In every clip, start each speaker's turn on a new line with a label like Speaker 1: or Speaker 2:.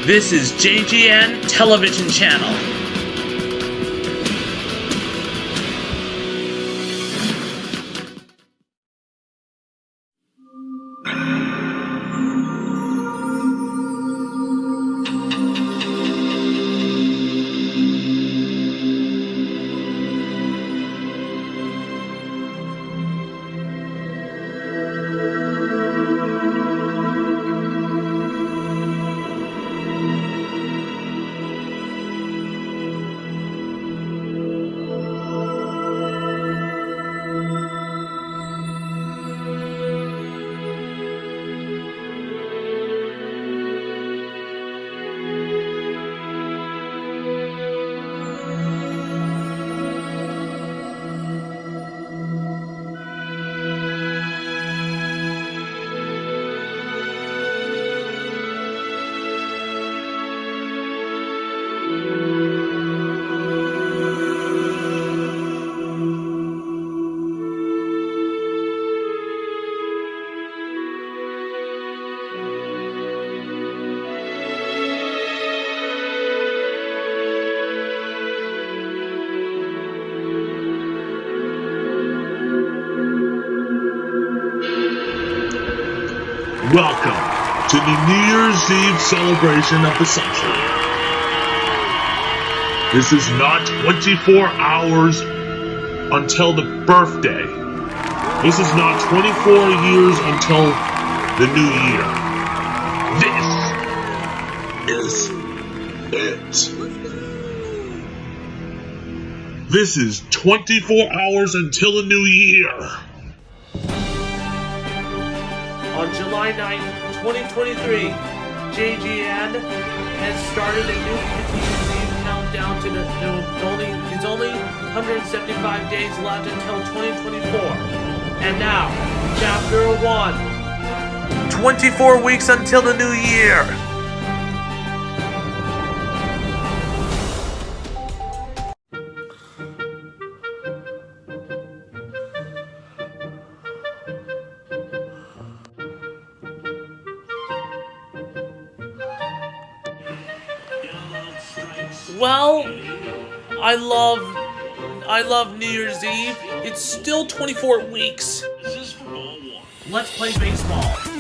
Speaker 1: This is JGN Television Channel.
Speaker 2: Welcome to the New Year's Eve celebration of the century. This is not 24 hours until the birthday. This is not 24 years until the new year. This is it. This is 24 hours until the new year.
Speaker 1: On July 9th, 2023, JGN has started a new New Year's Eve countdown to it's only 175 days left until 2024. And now, Chapter 1. 24 weeks until the new year. Well, I love New Year's Eve. It's still 24 weeks. Let's play baseball.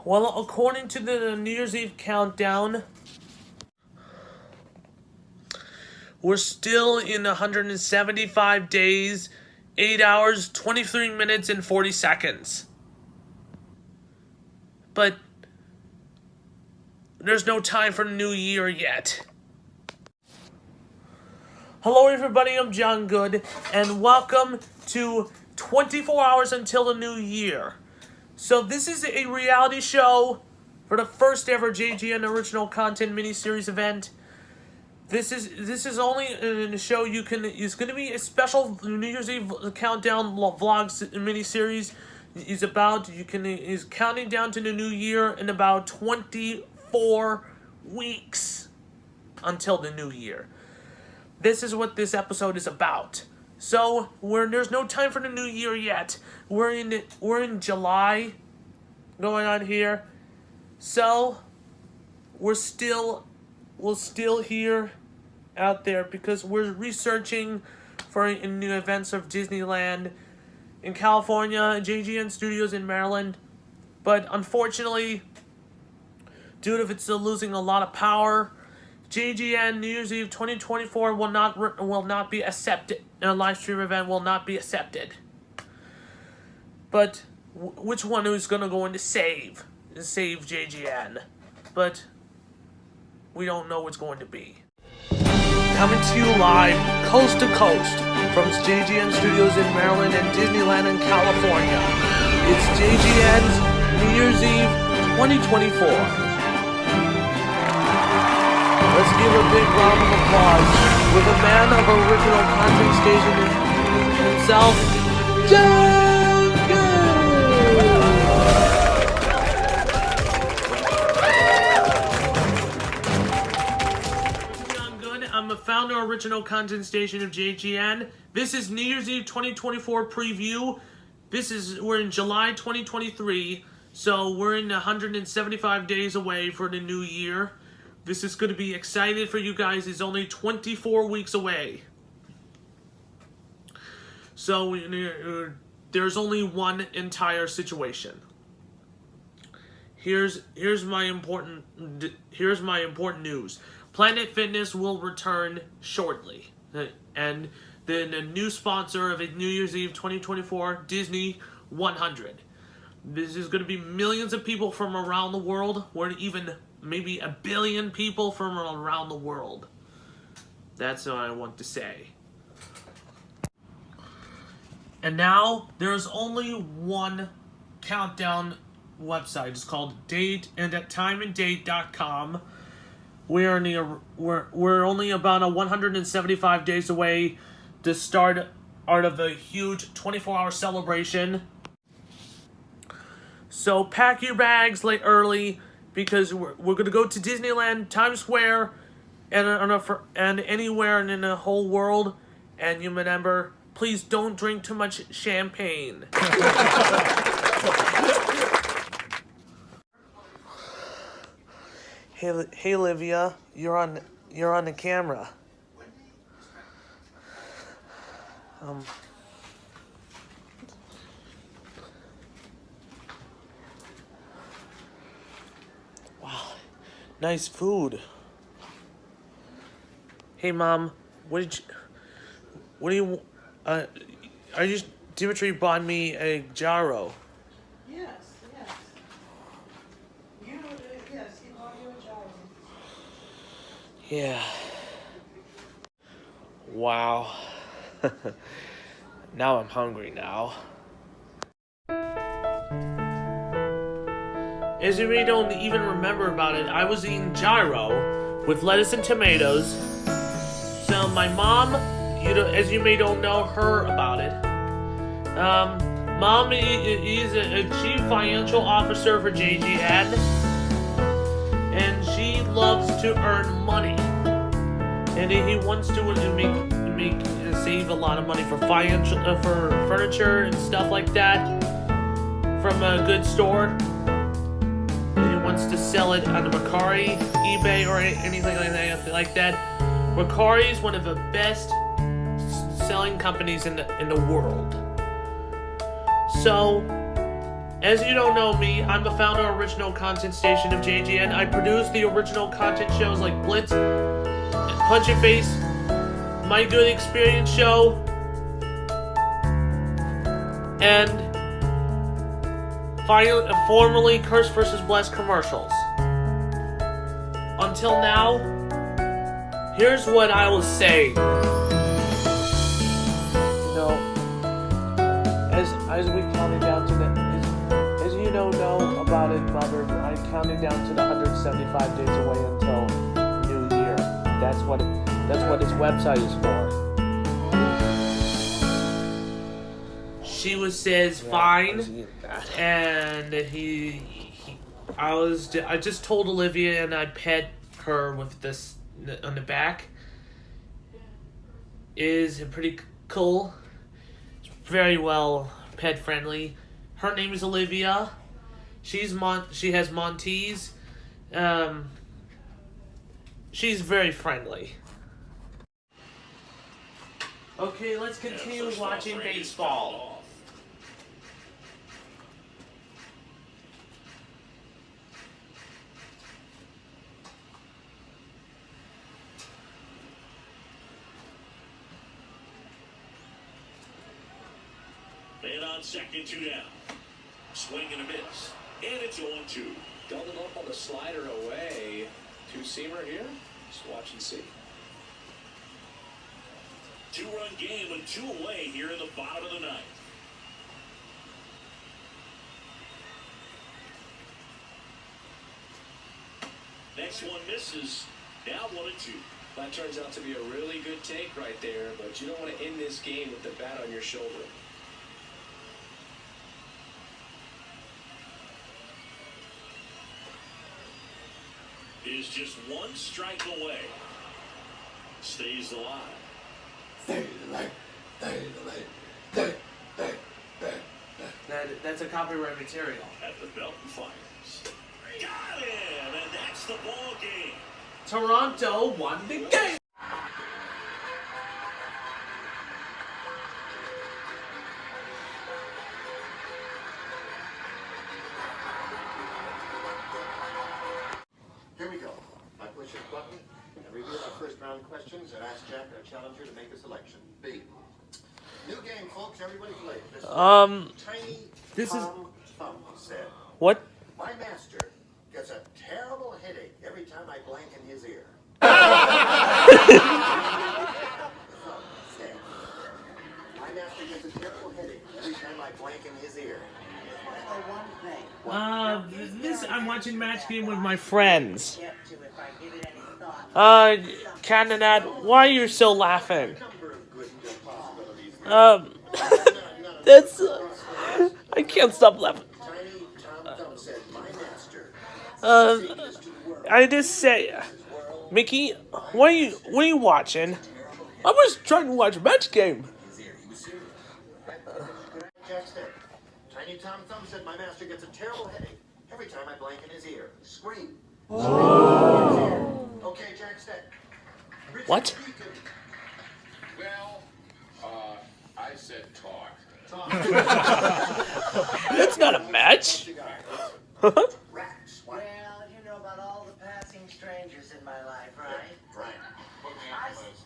Speaker 1: Well, according to the New Year's Eve countdown, we're still in 175 days, 8 hours, 23 minutes, and 40 seconds. But there's no time for the new year yet. Hello everybody, I'm John Good, and welcome to 24 Hours Until the New Year. So this is a reality show for the first ever JGN original content miniseries event. This is only in a show you can. It's going to be a special New Year's Eve countdown vlogs miniseries. Is counting down to the new year in about 24 weeks until the new year. This is what this episode is about. So there's no time for the new year yet. We're in July going on here. So we're still here out there because we're researching for new events of Disneyland in California, JGN Studios in Maryland. But unfortunately, due to it's losing a lot of power, JGN New Year's Eve 2024 will not be accepted. A live stream event will not be accepted. But which one is going to go in to save JGN? But we don't know what's going to be. Coming to you live, coast to coast, from JGN Studios in Maryland and Disneyland in California. It's JGN's New Year's Eve 2024. Let's give a big round of applause with a man of original content station himself, John Good. John Good. I'm a founder of original content station of JGN. This is New Year's Eve 2024 preview. We're in July 2023, so we're in 175 days away for the new year. This is going to be exciting for you guys. It's only 24 weeks away. So there's only one entire situation. Here's my important news. Planet Fitness will return shortly. And then a new sponsor of New Year's Eve 2024, Disney 100. This is going to be millions of people from around the world, or even maybe 1 billion people from around the world. That's what I want to say. And now there's only one countdown website. It's called timeanddate.com. We're only about 175 days away to start out of a huge 24-hour celebration. So pack your bags late early, because we're going to go to Disneyland, Times Square, and anywhere in the whole world. And you remember, please don't drink too much champagne. Hey, Olivia, you're on the camera. Wow, nice food. Hey, Mom, Dimitri bought me a gyro.
Speaker 3: Yes. Yes, he bought you a gyro.
Speaker 1: Yeah. Wow. Now I'm hungry now. As you may don't even remember about it, I was eating gyro with lettuce and tomatoes. So my mom, as you may don't know her about it. Mom is a chief financial officer for JGN, and she loves to earn money. And he wants to save a lot of money for for furniture and stuff like that from a good store. And he wants to sell it on Mercari, eBay, or anything like that. Mercari is one of the best selling companies in the world. So As you don't know me, I'm the founder of original content station of JGN. I produce the original content shows like Blitz, Punch Your Face, My Good Experience Show, and formerly Curse vs. Blessed commercials. Until now, here's what I will say. As we counted down to as you know about it, Mother, I'm counting down to the 175 days away until New Year. That's what his website is for. She says fine, and I just told Olivia, and I pet her with this on the back. Is pretty cool. It's very well pet friendly. Her name is Olivia. She has Montees. She's very friendly. Okay, let's continue watching baseball.
Speaker 4: Man on second, 2 down. Swing and a miss. And it's 0-2.
Speaker 5: Doubled up on the slider away. Two-seamer here. Just watch and see.
Speaker 4: 2-run game and 2 away here in the bottom of the ninth. Next one misses. Now 1-2.
Speaker 5: That turns out to be a really good take right there, but you don't want to end this game with the bat on your shoulder.
Speaker 4: Is just 1 strike away. Stays alive.
Speaker 1: That's a copyright material.
Speaker 4: At the belt and fires. Got him, and that's the ball game.
Speaker 1: Toronto won the game.
Speaker 6: Here we go. I push this button and reveal our first round questions and ask Jack, our challenger, to make a selection. B. New game, folks. Everybody play. Tiny
Speaker 1: this is
Speaker 6: Tom Thumb said,
Speaker 1: what?
Speaker 6: "My master gets a terrible headache every time I blank in his ear." Thumb said, "My master gets a terrible headache every time I blank in his ear."
Speaker 1: I'm watching Match Game with my friends. Canonad, why are you so laughing?
Speaker 6: Number of good possibilities.
Speaker 1: That's, I can't stop laughing.
Speaker 6: Tiny Tom Thumb said, "My master."
Speaker 1: I just say, Mickey, what are you watching? I was trying to watch a Match Game.
Speaker 6: Jack Stick. Tiny Tom Thumb said, "My master gets a terrible headache every time I blank in his ear." Scream. Okay, Jack Stick. Richard
Speaker 1: What?
Speaker 6: Beacon.
Speaker 7: Well, I said talk.
Speaker 1: That's not a match.
Speaker 6: Rats. What?
Speaker 3: Well, you know about all the passing strangers in my life, right?
Speaker 6: Right.
Speaker 7: Put me on the list.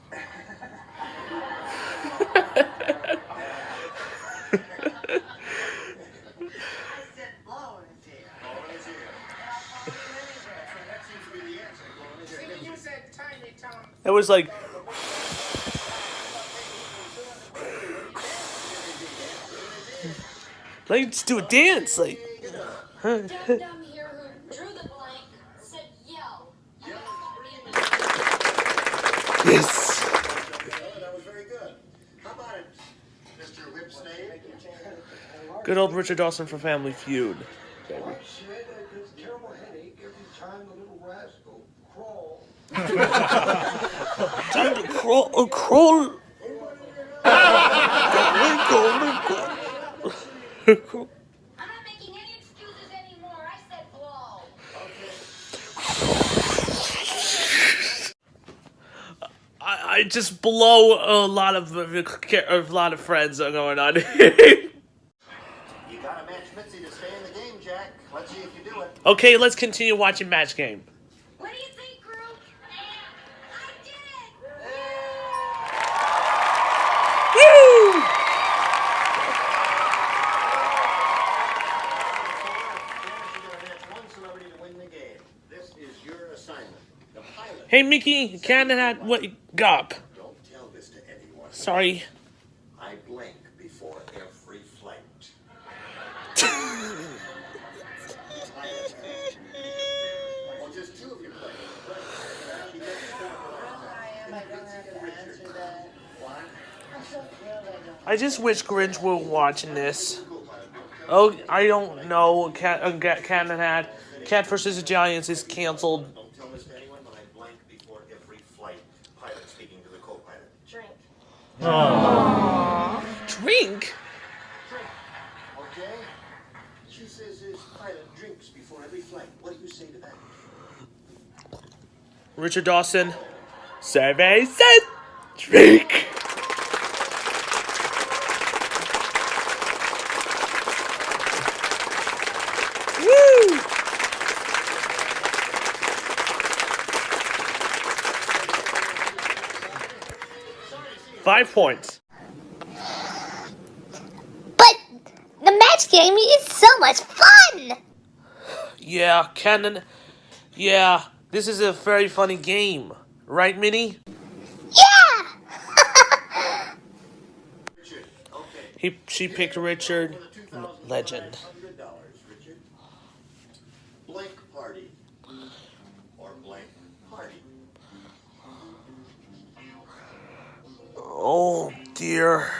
Speaker 3: I said blow in his ear.
Speaker 6: Blow in his ear. That seems to be the answer. Blow in his ear.
Speaker 3: You said Tiny Tom.
Speaker 1: It was like, let's do a dance, like.
Speaker 8: Dumb here who drew the blank said yell. I don't want to be in the
Speaker 1: Yes.
Speaker 6: That was very good. How about it, Mr. Whipsnade?
Speaker 1: Good old Richard Dawson from Family Feud.
Speaker 9: Said I get a terrible headache every time the little rascal crawls.
Speaker 1: Time to crawl.
Speaker 8: I'm not making any excuses anymore. I said blow.
Speaker 1: I just blow a lot of friends are going on.
Speaker 6: You gotta match Mitzi to stay in the Let's see if you do it.
Speaker 1: Okay, let's continue watching Match Game.
Speaker 8: What do you think, group? I did it!
Speaker 1: Woo!
Speaker 6: You gotta match one celebrity to win the game. This is your assignment. The pilot.
Speaker 1: Hey, Mickey, Canada, what? Gop.
Speaker 6: Don't tell this to anyone.
Speaker 1: Sorry.
Speaker 6: I blink before every flight. Well, just two of you play.
Speaker 3: Am I gonna have to answer that?
Speaker 6: What?
Speaker 3: I'm so thrilled I don't.
Speaker 1: I just wish Grinch were watching this. Oh, I don't know. Canada, Cat versus the Giants is canceled.
Speaker 6: Don't tell this to anyone, but I blink before every flight. Pilot speaking to the co-pilot.
Speaker 8: Drink.
Speaker 1: Drink?
Speaker 6: Okay? She says his pilot drinks before every flight. What do you say to that?
Speaker 1: Richard Dawson. Survey said drink. Woo! Five points.
Speaker 10: But the match game is so much fun!
Speaker 1: Yeah, Cannon. Yeah, this is a very funny game. Right, Minnie?
Speaker 10: Yeah!
Speaker 6: Richard, okay.
Speaker 1: She picked Richard.
Speaker 6: For the $2,500,
Speaker 1: Legend.
Speaker 6: Richard. Blank party. Or blank party.
Speaker 1: Oh, dear.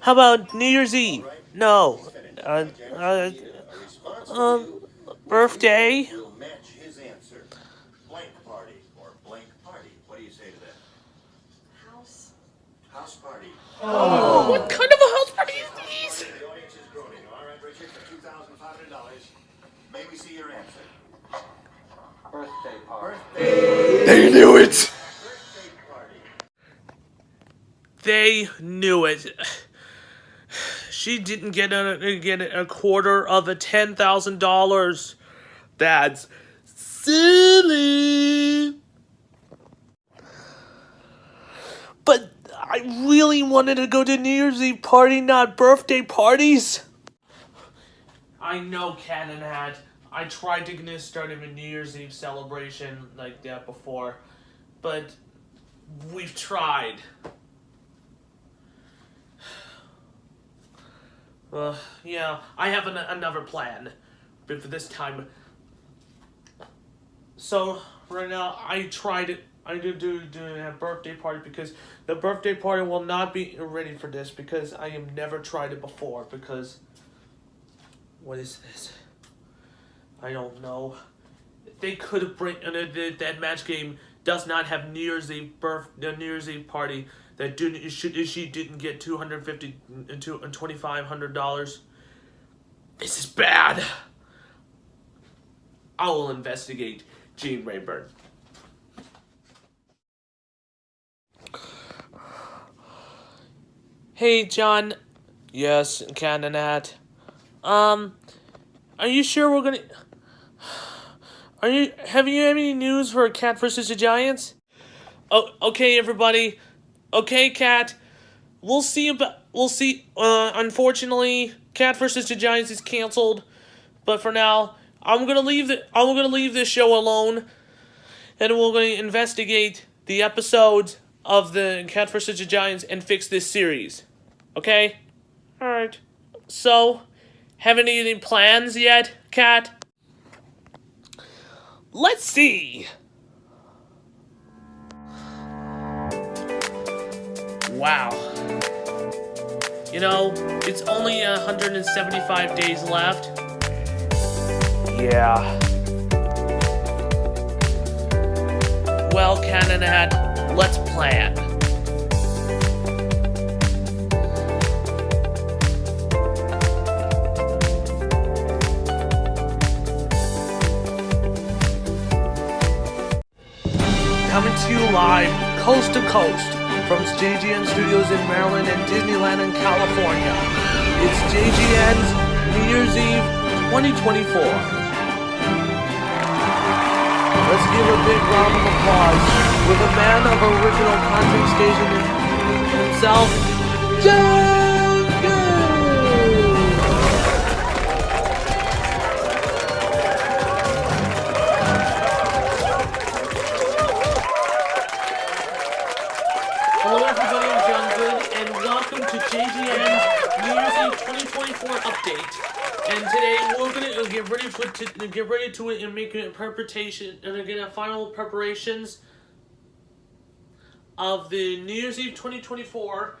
Speaker 1: How about New Year's Eve? No. Birthday?
Speaker 6: We'll match his answer. Blank party or blank party. What do you say to that?
Speaker 8: House.
Speaker 6: House party.
Speaker 1: What kind of a house party is this?
Speaker 6: The audience is groaning. All right, Richard, for $2,500. May we see your answer?
Speaker 5: Birthday party.
Speaker 6: Birthday.
Speaker 1: They knew it!
Speaker 6: Birthday party.
Speaker 1: They knew it. She didn't get a quarter of a $10,000. That's silly. But I really wanted to go to New Year's Eve party, not birthday parties. I know Cannon had. I tried to start him a New Year's Eve celebration like that before, but we've tried. Yeah, I have another plan, but for this time. So right now, I did do a birthday party because the birthday party will not be ready for this because I have never tried it before. Because what is this? I don't know. They could have that match game does not have New Year's Eve New Year's Eve party. That she didn't get $250 and $2,500. This is bad. I will investigate Gene Rayburn. Hey, John. Yes, Canonat. Are you sure we're gonna? Have you any news for Cat versus the Giants? Oh, okay, everybody. Okay, Cat. We'll see. Unfortunately, Cat versus the Giants is canceled. But for now, I'm gonna leave this show alone, and we're going to investigate the episodes of the Cat versus the Giants and fix this series. Okay. All right. So, have any plans yet, Cat? Let's see. Wow. You know, it's only 175 days left. Yeah. Well, Canonat, let's plan. Coming to you live, coast to coast, from JGN Studios in Maryland and Disneyland in California. It's JGN's New Year's Eve 2024. Let's give a big round of applause with a man of original content station himself, John Good. Hello everybody, I'm John Good, and welcome to JGN's New Year's Eve 2024 update. And today we're gonna get ready to it and make a preparation and again final preparations of the New Year's Eve 2024.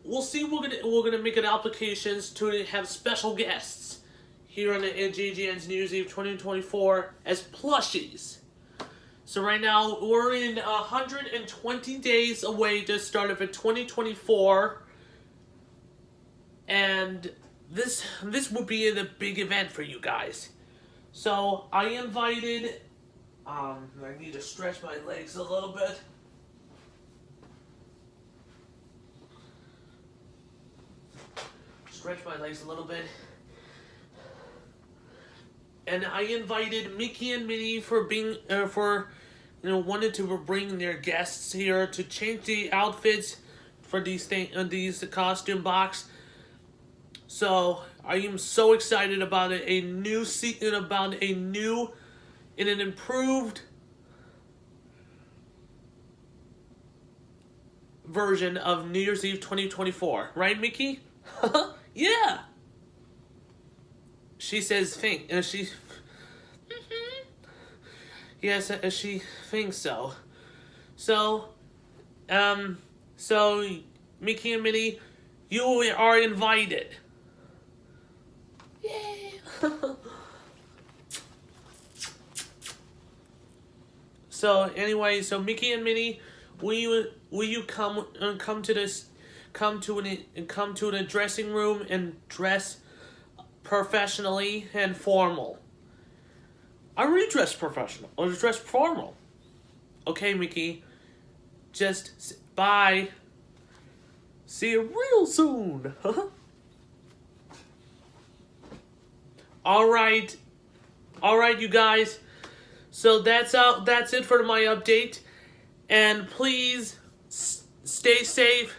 Speaker 1: We'll see. We're gonna make an applications to have special guests here on the JGN's New Year's Eve 2024 as plushies. So right now we're in 120 days away to start of 2024, and this would be the big event for you guys. So I invited. I need to stretch my legs a little bit. Stretch my legs a little bit. And I invited Mickey and Minnie for being wanted to bring their guests here to change the outfits for these costume box. So I am so excited about it. An improved version of New Year's Eve 2024, right, Mickey? Yeah. She says think. Yes, she thinks so. So Mickey and Minnie, you are invited. Yay! So anyway, so Mickey and Minnie, will you come to the dressing room and dress professionally and formal? I already dressed professional. Or dressed formal. Okay, Mickey. Just bye. See you real soon. All right, you guys. So that's it for my update. And please stay safe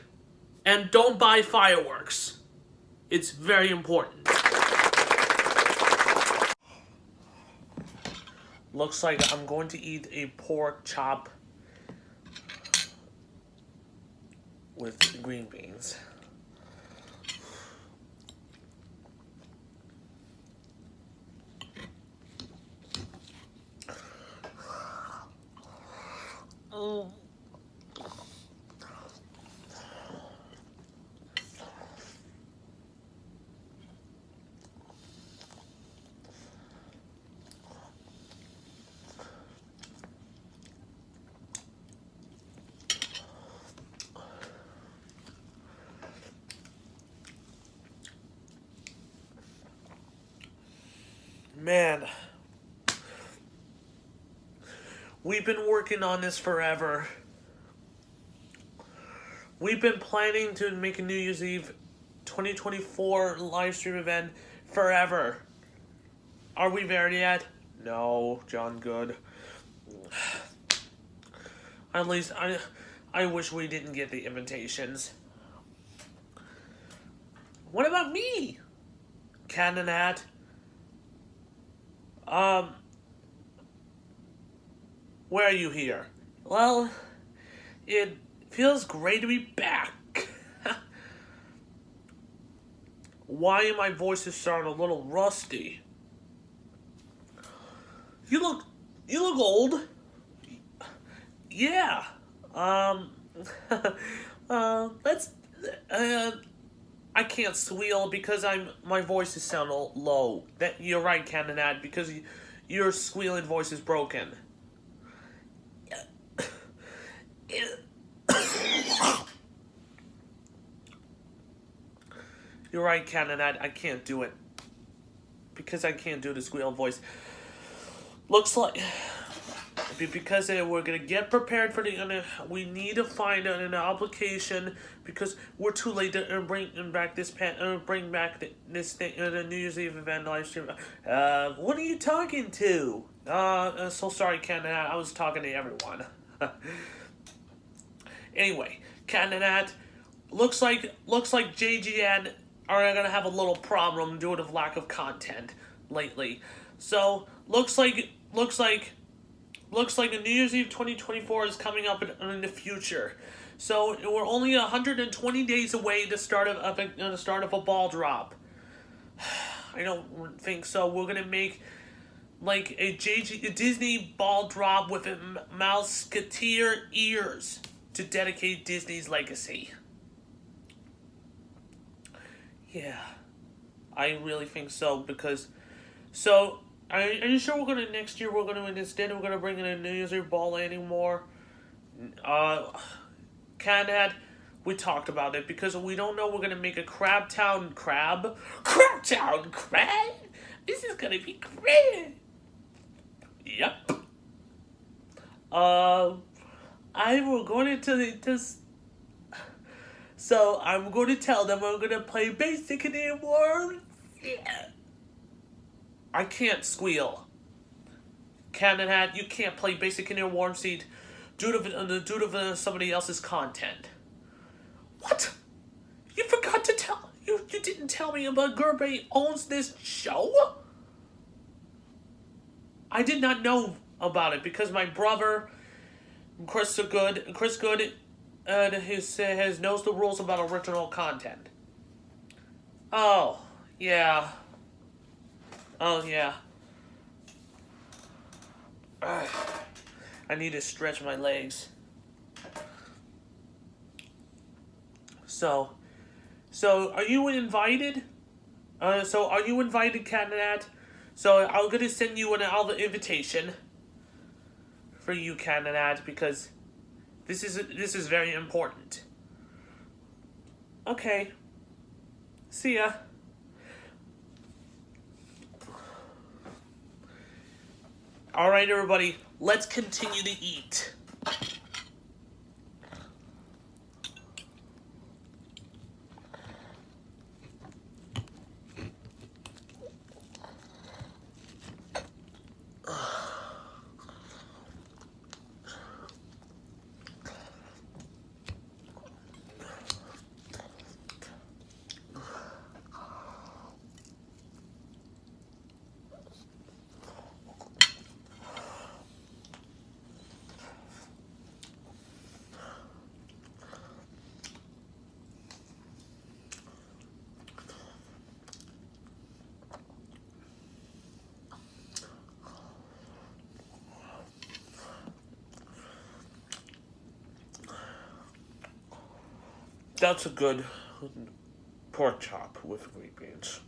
Speaker 1: and don't buy fireworks. It's very important. Looks like I'm going to eat a pork chop with green beans. Oh. Man, we've been working on this forever. We've been planning to make a New Year's Eve 2024 live stream event forever. Are we there yet? No, John Good. At least I wish we didn't get the invitations. What about me? Cannon Hat? Where are you here? Well, it feels great to be back. Why am my voice starting a little rusty? You look old. Yeah. That's I can't squeal because my voice is sound low. That you're right, Canonad, because your squealing voice is broken. You're right, Canonad. I can't do it because I can't do the squeal voice. Looks like because we're gonna get prepared for we need to find an application because we're too late to bring back this this thing, the New Year's Eve event live stream. What are you talking to? So sorry, Canada. I was talking to everyone. Anyway, Canada, looks like JGN are gonna have a little problem due to lack of content lately. So looks like a New Year's Eve 2024 is coming up in the future. So we're only 120 days away to start of a ball drop. I don't think so. We're gonna make like a Disney ball drop with a Mouseketeer ears to dedicate Disney's legacy. Yeah, I really think so because are you sure next year we're gonna bring in a New Year's Eve ball anymore? Canad, we talked about it because we don't know we're gonna make a Crabtown crab. Crabtown crab? This is gonna be great. Yep. I'm going to this. So I'm going to tell them I'm gonna play Basic and Airborne. Yeah. I can't squeal. Cannon Hat, you can't play Basic in your warm seat due to somebody else's content. What? You forgot to tell. You didn't tell me about Gerbe owns this show? I did not know about it because my brother, Chris Good, knows the rules about original content. Oh, yeah. Oh, yeah. I need to stretch my legs. So are you invited? So are you invited, Canada? So I'm gonna send you an invitation for you, Canada, because this is very important. Okay. See ya. All right, everybody, let's continue to eat. That's a good pork chop with green beans.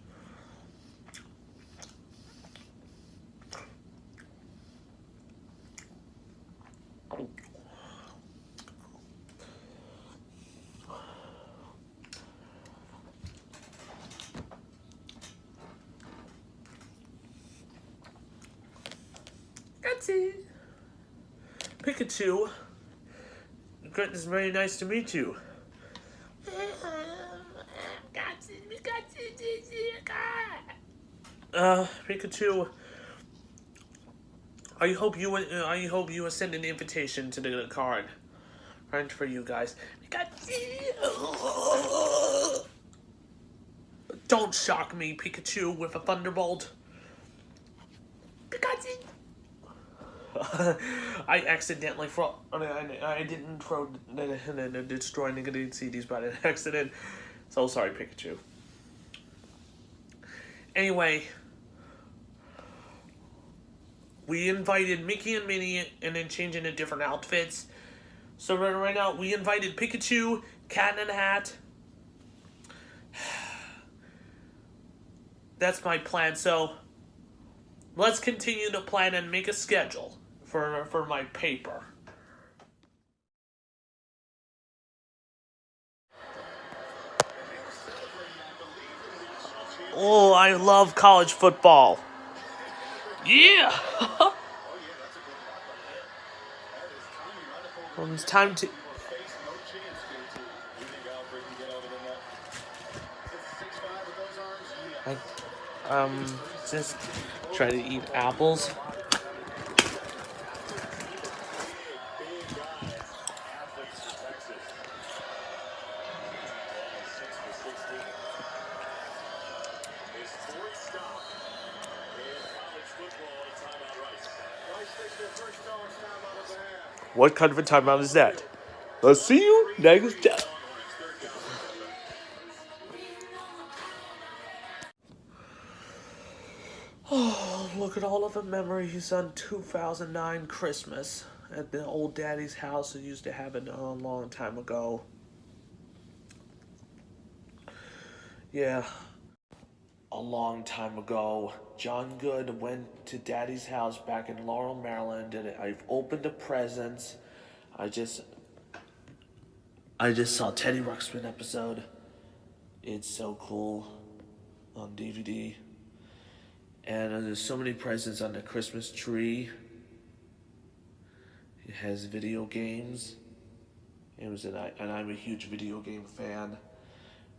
Speaker 1: That's it. Pikachu, it's very nice to meet you. Pikachu, I hope you send an invitation to the card. Right for you guys. Don't shock me, Pikachu, with a thunderbolt. Pikachu. I accidentally I didn't throw the destroy negative CDs by an accident. So sorry, Pikachu. Anyway, we invited Mickey and Minnie and then changing into different outfits. So right now, we invited Pikachu, Cat in a Hat. That's my plan. So let's continue to plan and make a schedule for my paper. Oh, I love college football. Yeah. It's time to. Just try to eat apples. What kind of a timeout is that? I'll see you next time. Oh, look at all of the memories on 2009 Christmas at the old daddy's house. I used to have it a long time ago. Yeah. A long time ago, John Good went to Daddy's house back in Laurel, Maryland, and I've opened the presents. I just saw Teddy Ruxpin episode. It's so cool on DVD. And there's so many presents on the Christmas tree. It has video games. And I'm a huge video game fan.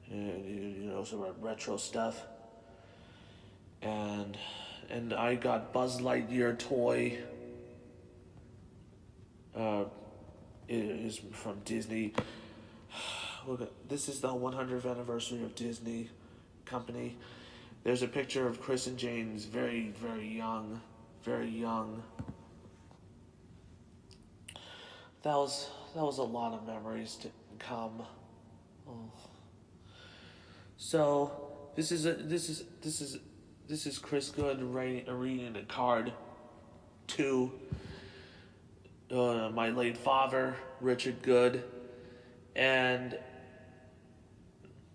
Speaker 1: And, some retro stuff. And I got Buzz Lightyear toy. It is from Disney. This is the 100th anniversary of Disney company. There's a picture of Chris and James very, very young. Very young. That was a lot of memories to come. Oh. So this is Chris Good reading a card to my late father, Richard Good, and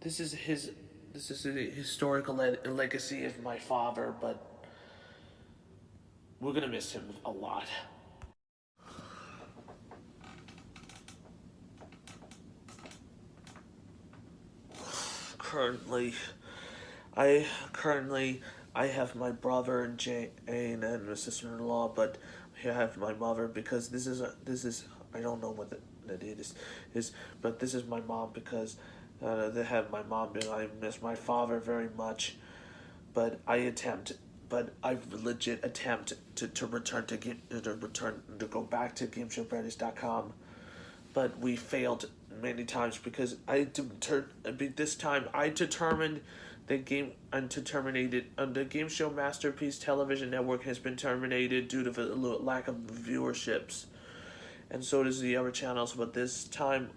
Speaker 1: this is a historical legacy of my father, but we're gonna miss him a lot. Currently, I have my brother and Jane and my sister-in-law, but I have my mother because this is I don't know what that is, but this is my mom because they have my mom and I miss my father very much, but I legit attempt to return to go back to GameShowBrothers.com, but we failed many times because this time I determined the Game Show Masterpiece Television Network has been terminated due to the lack of viewerships, and so does the other channels. But this time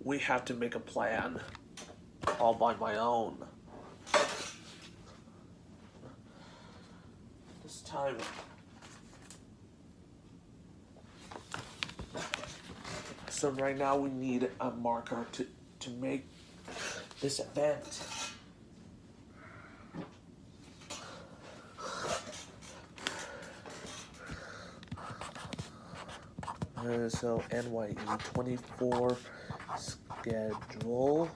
Speaker 1: we have to make a plan all by my own. This time. So right now we need a marker to make this event. So NYE 24 schedule.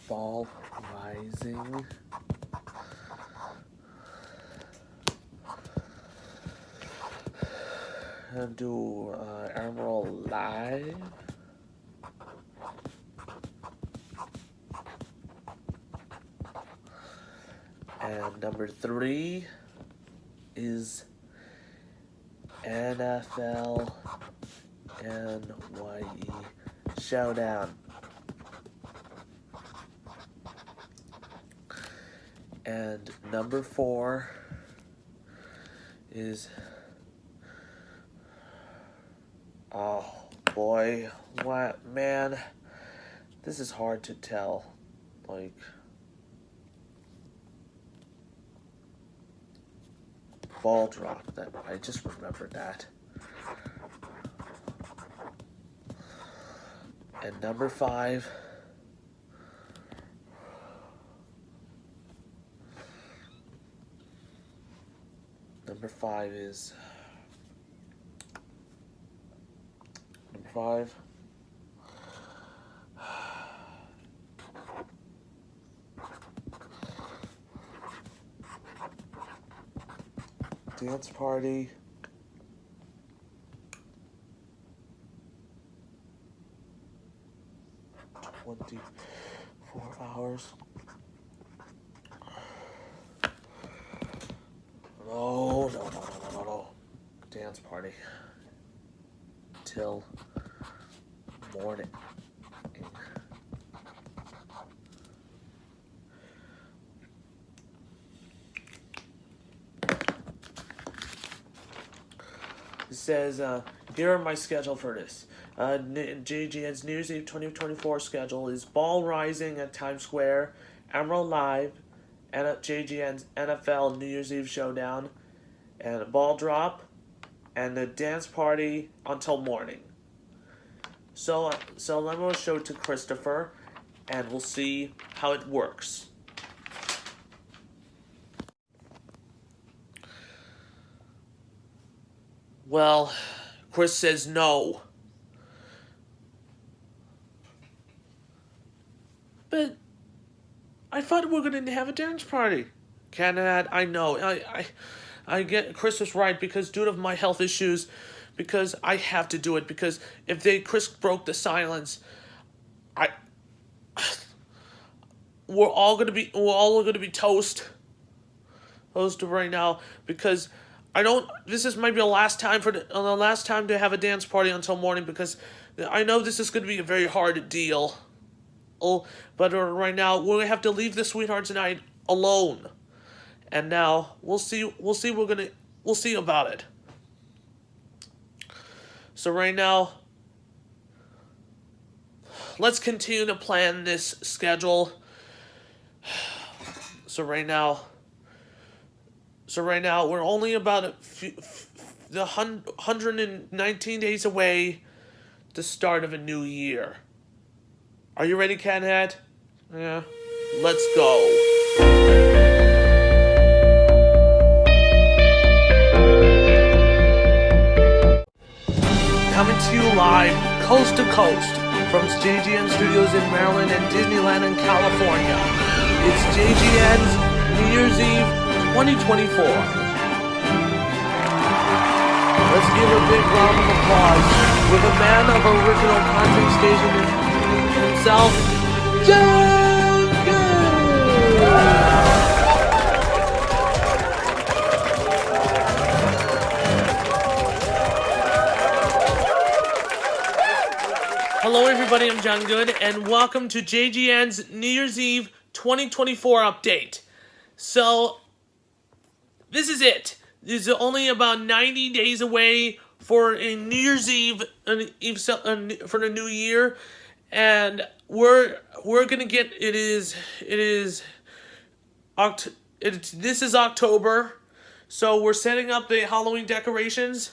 Speaker 1: Fall Rising. And do Emerald Live. And number 3 is NFL NYE Showdown. And number 4 is, oh boy, what, man, this is hard to tell, like, Ball Drop, that, I just remembered that. And number 5 is number 5. Dance party. $24. No. Dance party. Till morning. It says, here are my schedule for this. JGN's New Year's Eve 2024 schedule is Ball Rising at Times Square, Emerald Live, and JGN's NFL New Year's Eve Showdown, and a ball drop, and the dance party until morning. So let me show it to Christopher, and we'll see how it works. Well, Chris says no. But I thought we were going to have a dance party. Canada, I know. I get Chris was right because due to my health issues, because I have to do it, because if Chris broke the silence, we're all gonna be toast right now, because this is maybe the last time to have a dance party until morning, because I know this is gonna be a very hard deal. But right now we have to leave the sweetheart tonight alone, and now we'll see about it. So right now, let's continue to plan this schedule. So right now, we're only about 119 days away the start of a new year. Are you ready, Cathead? Yeah. Let's go. Coming to you live, coast to coast, from JGN Studios in Maryland and Disneyland in California. It's JGN's New Year's Eve 2024. Let's give a big round of applause with a man of original content station himself, Hello everybody, I'm John Good, and welcome to JGN's New Year's Eve 2024 update. So, this is it. This is only about 90 days away for a New Year's Eve for the new year, and we're gonna get this is October, so we're setting up the Halloween decorations.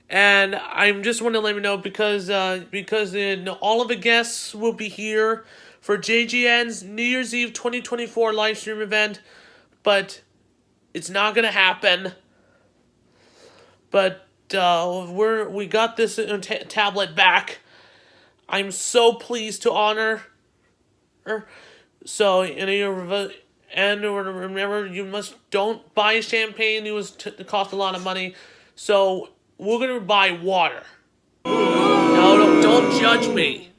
Speaker 1: And I just want to let you know because all of the guests will be here for JGN's New Year's Eve 2024 live stream event, but it's not gonna happen. But we got this tablet back. I'm so pleased to honor her. So and remember, don't buy champagne. It cost a lot of money. So we're gonna buy water. No, don't judge me.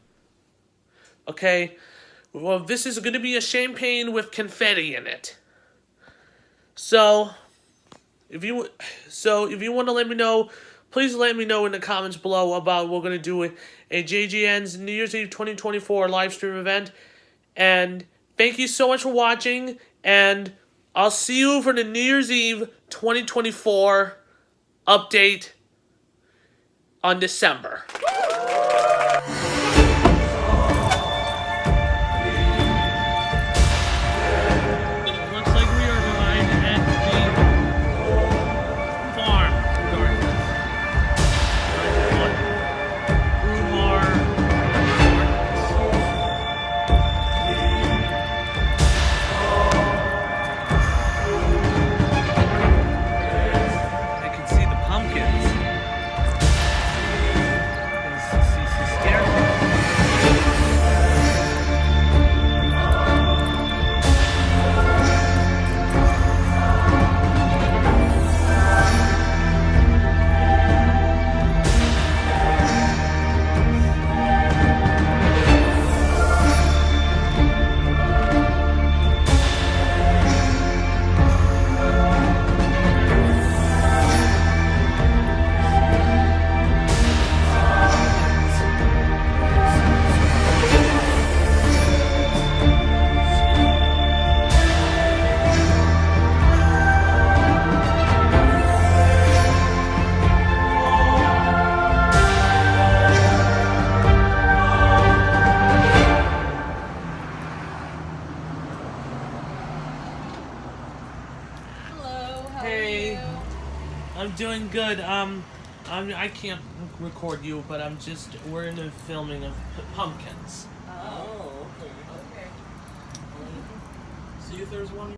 Speaker 1: Okay? Well, this is gonna be a champagne with confetti in it. So, if you want to let me know, please let me know in the comments below about what we're gonna do with a JGN's New Year's Eve 2024 live stream event. And thank you so much for watching, and I'll see you for the New Year's Eve 2024 update on December. Looks like we are arrived at the farm gardens. I can see the pumpkins. doing good. I can't record you, but we're in the filming of pumpkins.
Speaker 11: Oh, okay. See if there's one.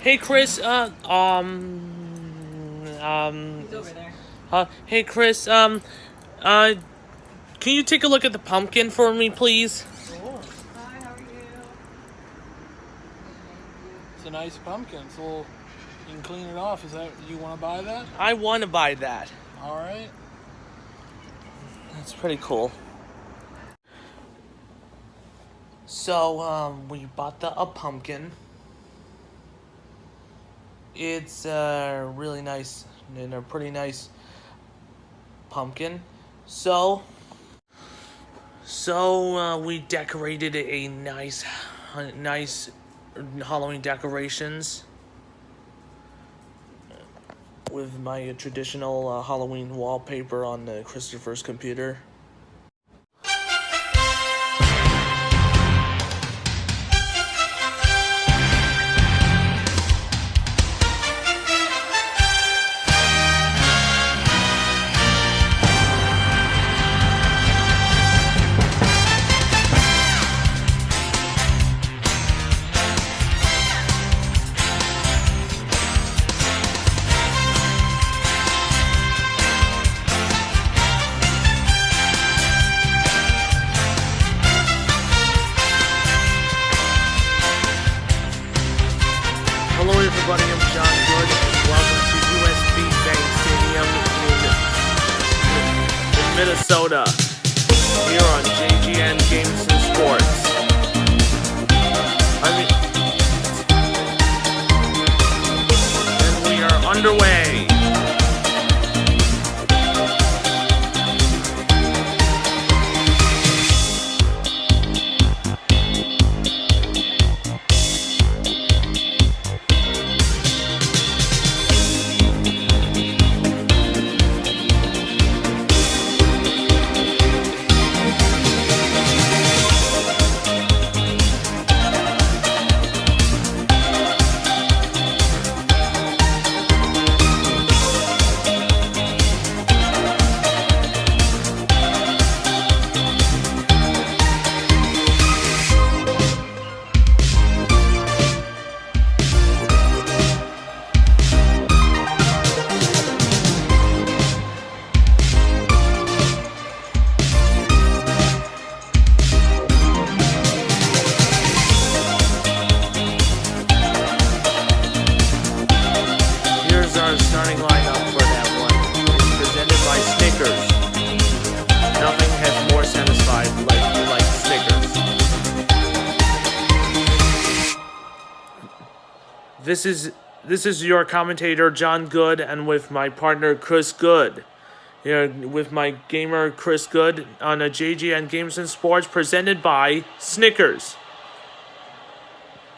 Speaker 1: Hey, Chris.
Speaker 11: He's over there.
Speaker 1: Hey, Chris. Can you take a look at the pumpkin for me, please?
Speaker 11: Cool.
Speaker 12: Hi, how are you?
Speaker 11: It's a nice pumpkin, so you can clean it off. Is that you want to buy that?
Speaker 1: I want to buy that.
Speaker 11: All right.
Speaker 1: That's pretty cool. So, we bought a pumpkin. It's really nice and a pretty nice pumpkin. So we decorated a nice Halloween decorations with my traditional Halloween wallpaper on Christopher's computer. Hello everybody, I'm John Good, and welcome to USB Bank Stadium in Minnesota, here on JGN Games and Sports. And we are underway. Here's our starting lineup for that one. Presented by Snickers. Nothing has more satisfied like Snickers. This is your commentator John Good, and with my partner Chris Good. Here with my gamer Chris Good on a JGN Games and Sports presented by Snickers.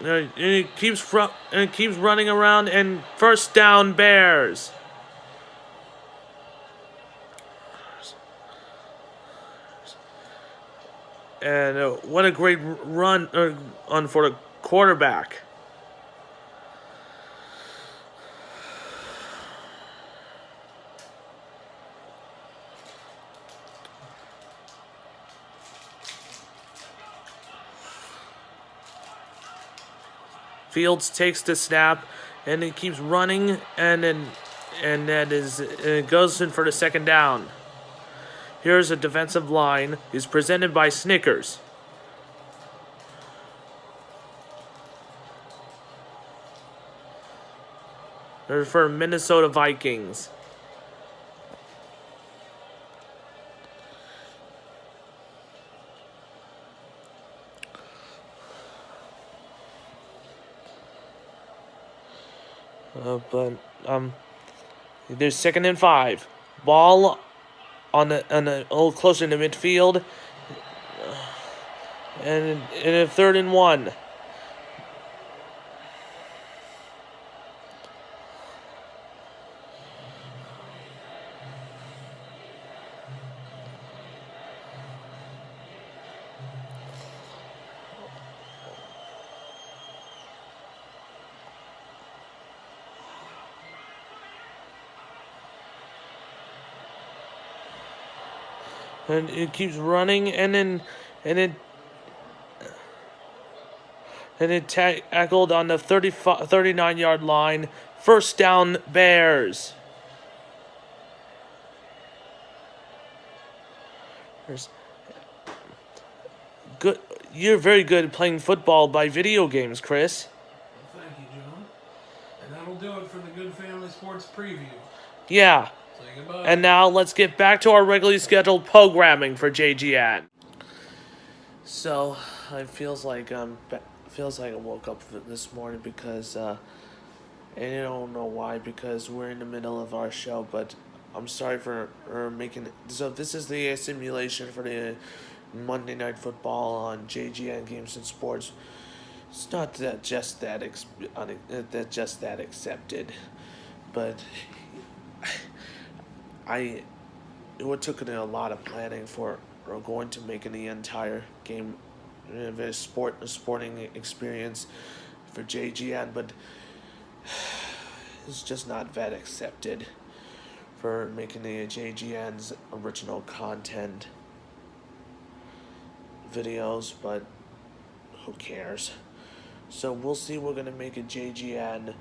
Speaker 1: And it keeps running around, and first down Bears. And what a great run on for the quarterback. Fields takes the snap, and he keeps running, and that goes in for the second down. Here's a defensive line. Is presented by Snickers. They're for Minnesota Vikings. There's 2nd and 5. Ball on a little closer to midfield, and in a 3rd and 1. And it keeps running, and it tackled on the 39-yard line. First down, Bears. There's good. You're very good at playing football by video games, Chris.
Speaker 11: Well, thank you, John. And that'll do it for the Good Family Sports preview.
Speaker 1: Yeah.
Speaker 11: Say goodbye.
Speaker 1: And now let's get back to our regularly scheduled programming for JGN. So it feels like I woke up this morning because and I don't know why, because we're in the middle of our show, but I'm sorry for making it. So this is the simulation for the Monday Night Football on JGN Games and Sports. It's not just that accepted, but it took a lot of planning for going to making the entire game a sporting experience for JGN, but it's just not that accepted for making the JGN's original content videos, but who cares? So we'll see. We're gonna make a JGN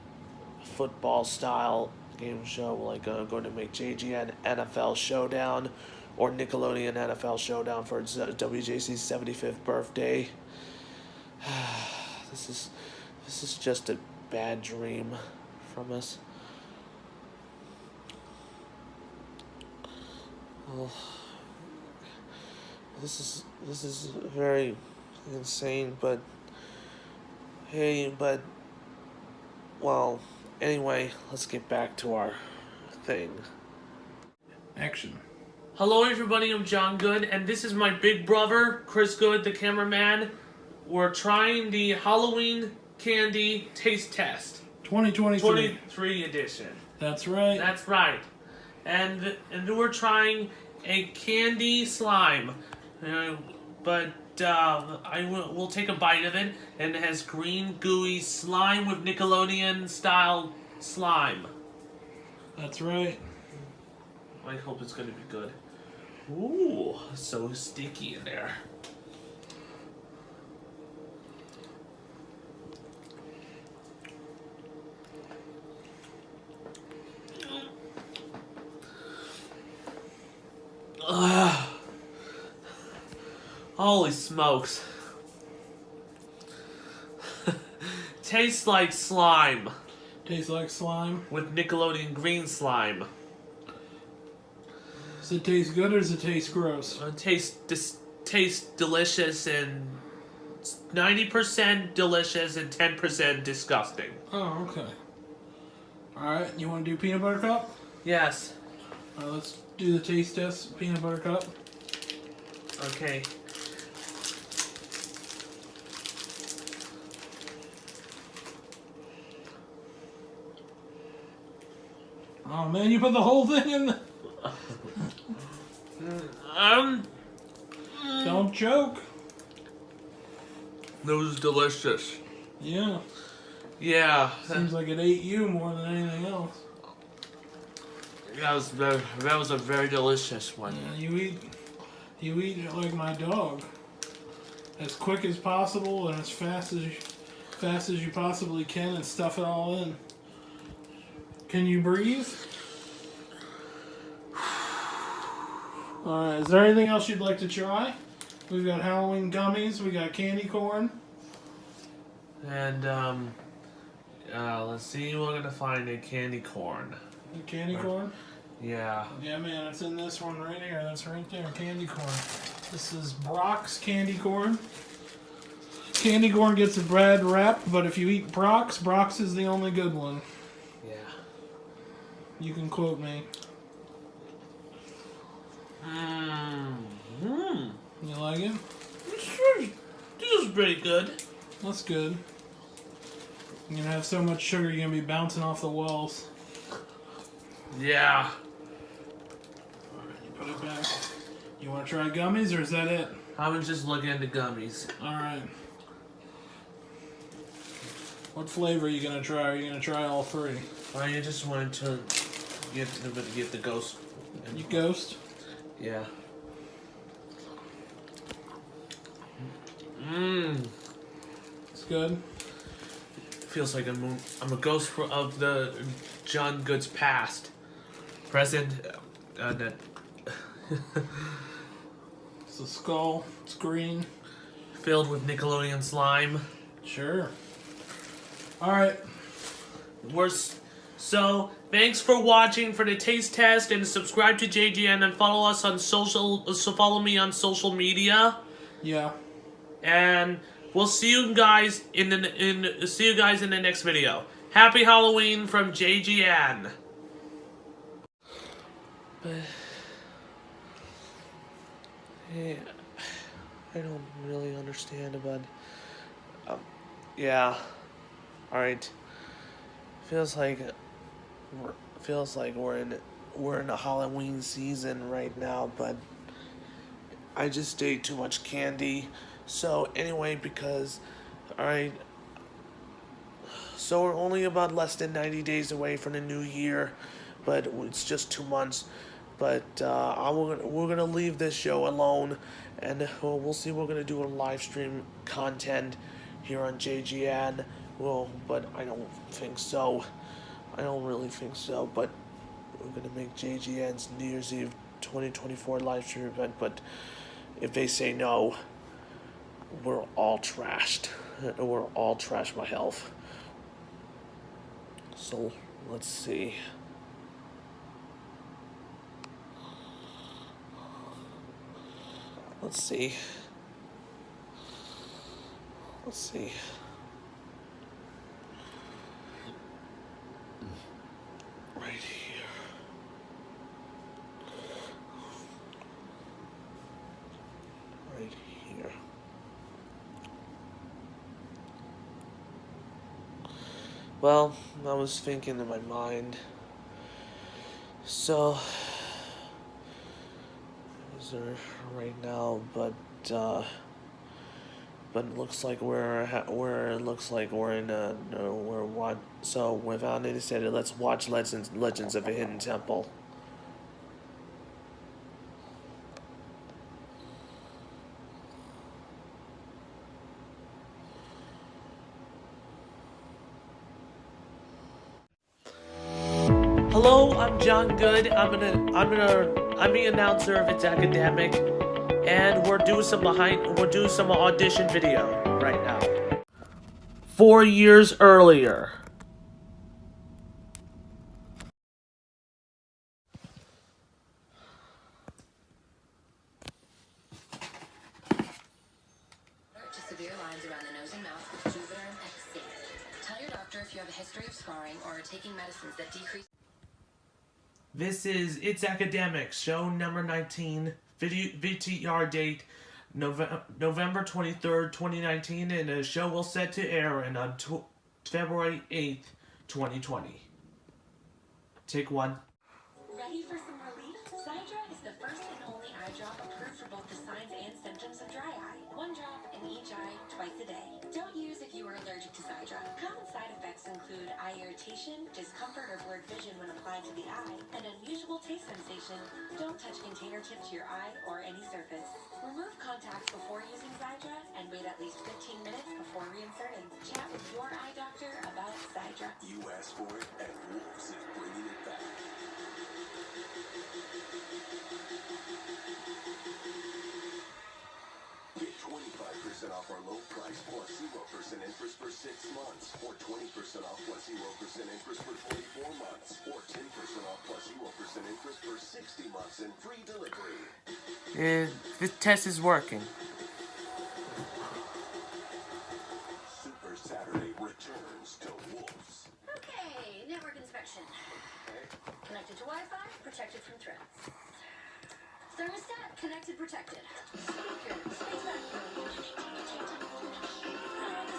Speaker 1: football style game show, like going to make JGN NFL Showdown or Nickelodeon NFL Showdown for WJC's 75th birthday. This is just a bad dream from us. Well, this is very insane, but well, anyway, let's get back to our thing.
Speaker 11: Action.
Speaker 1: Hello everybody, I'm John Good, and this is my big brother, Chris Good, the cameraman. We're trying the Halloween candy taste test.
Speaker 11: 2023.
Speaker 1: 23 edition.
Speaker 11: That's right.
Speaker 1: That's right. And we're trying a candy slime. We'll take a bite of it, and it has green gooey slime with Nickelodeon style slime.
Speaker 11: That's right.
Speaker 1: I hope it's gonna be good. Ooh, so sticky in there. Holy smokes. Tastes like slime.
Speaker 11: Tastes like slime.
Speaker 1: With Nickelodeon green slime.
Speaker 11: Does it taste good or does it taste gross?
Speaker 1: It tastes delicious, and 90% delicious and 10% disgusting.
Speaker 11: Oh, okay. Alright, you want to do peanut butter cup?
Speaker 1: Yes.
Speaker 11: Alright, let's do the taste test. Peanut butter cup.
Speaker 1: Okay.
Speaker 11: Oh man, you put the whole thing in the... Don't choke.
Speaker 1: That was delicious.
Speaker 11: Yeah.
Speaker 1: Yeah.
Speaker 11: Seems like it ate you more than anything else.
Speaker 1: That was a very delicious one.
Speaker 11: Yeah, you eat like my dog. As quick as possible and as fast as you possibly can, and stuff it all in. Can you breathe? Alright, is there anything else you'd like to try? We've got Halloween gummies, we got candy corn.
Speaker 1: And, let's see, we're gonna find a candy corn.
Speaker 11: The candy corn?
Speaker 1: Yeah.
Speaker 11: Yeah, man, it's in this one right here. That's right there, candy corn. This is Brock's candy corn. Candy corn gets a bad rap, but if you eat Brock's is the only good one.
Speaker 1: Yeah.
Speaker 11: You can quote me. You like it?
Speaker 1: This is pretty good.
Speaker 11: That's good. You're gonna have so much sugar you're gonna be bouncing off the walls.
Speaker 1: Yeah.
Speaker 11: Alright, you put it back. You wanna try gummies or is that it?
Speaker 1: I was just looking at the gummies.
Speaker 11: Alright. What flavor are you gonna try? Are you gonna try all three?
Speaker 1: I just wanted to get the ghost.
Speaker 11: You ghost?
Speaker 1: Yeah.
Speaker 11: It's good.
Speaker 1: Feels like I'm a ghost of the John Good's past, present. That
Speaker 11: It's a skull. It's green.
Speaker 1: filled with Nickelodeon slime.
Speaker 11: Sure. All right.
Speaker 1: So thanks for watching for the taste test, and subscribe to JGN and follow us on social. So follow me on social media.
Speaker 11: Yeah.
Speaker 1: And we'll see you guys in the next video. Happy Halloween from JGN. But hey, I don't really understand about. Yeah. All right. Feels like we're in a Halloween season right now, but I just ate too much candy. So anyway, because alright, so we're only about less than 90 days away from the new year, but it's just 2 months. But we're gonna leave this show alone, and we'll see. We're gonna do a live stream content here on JGN. Well, but I don't think so. I don't really think so. But we're gonna make JGN's New Year's Eve 2024 live stream event. But if they say no, we're all trashed. We're all trashed my health. So let's see. Let's see. Right here. Right here. Well, I was thinking in my mind. So, is there right now? But it looks like we're in a we're what? So without any said, let's watch Legends of a Hidden Temple. Hello, I'm John Good. I'm the announcer of It's Academic, and we're doing some audition video right now. 4 years earlier.
Speaker 8: To severe lines around the nose and mouth with Juvederm XC. Tell your doctor if you have a history of scarring or are taking medicines that decrease.
Speaker 1: This is It's Academic, show number 19, VTR date November 23rd, 2019, and the show will set to air on February 8th, 2020. Take one.
Speaker 8: Ready for some relief? Xydra is the first and only eye drop approved for both the signs and symptoms of dry eye. One drop in each eye, twice a day. Don't use if you are allergic to Xydra. Common side effects include eye irritation, discomfort or blurred vision when applied to the eye, and unusual taste sensation. Don't touch container tip to your eye or any surface. Remove contacts before using Xydra and wait at least 15 minutes before reinserting. Chat with your eye doctor about Xydra.
Speaker 4: You asked for it, and Wolves is bringing it back. Get 25% off our low price plus 0% interest for 6 months, or 20% off plus 0% interest for 24 months, or 10% off plus 0% interest for 60 months and free delivery.
Speaker 1: This test is working.
Speaker 4: Super Saturday returns to Wolves.
Speaker 8: Okay, network inspection. Connected to Wi-Fi, protected from threats. Thermostat, connected, protected. Speakers, space backbone. This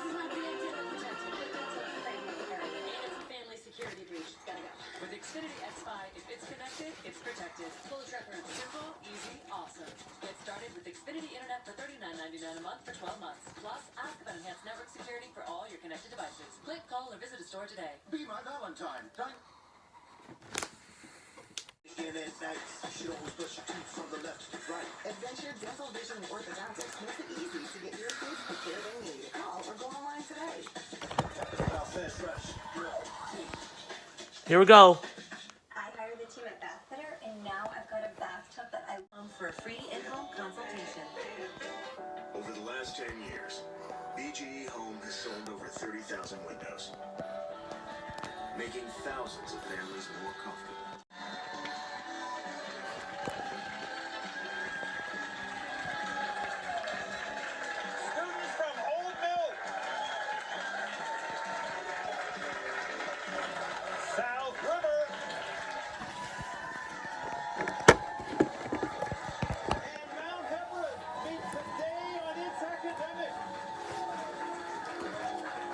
Speaker 8: is not connected or protected. That's a framework area. And it's a family security breach. It's gotta go.
Speaker 12: With Xfinity X5, if it's connected, it's protected.
Speaker 8: Pull the trigger.
Speaker 12: Simple, easy, awesome. Get started with Xfinity Internet for $39.99 a month for 12 months. Plus, ask about enhanced network security for all your connected devices. Click, call, or visit a store today.
Speaker 6: Be my Valentine. Time.
Speaker 4: and nights. You should always brush your teeth from the left to right.
Speaker 3: Adventure Dental Vision Orthodontics makes it easy to get your kids the care they need. Call or go online today.
Speaker 1: Here we go.
Speaker 8: I hired the team at Bath Fitter, and now I've got a bathtub that I love for a free in-home consultation.
Speaker 4: Over the last 10 years, BGE Home has sold over 30,000 windows, making thousands of families more comfortable.
Speaker 6: Students from Old Mill, South River, and Mount Everett meet today on It's Academic.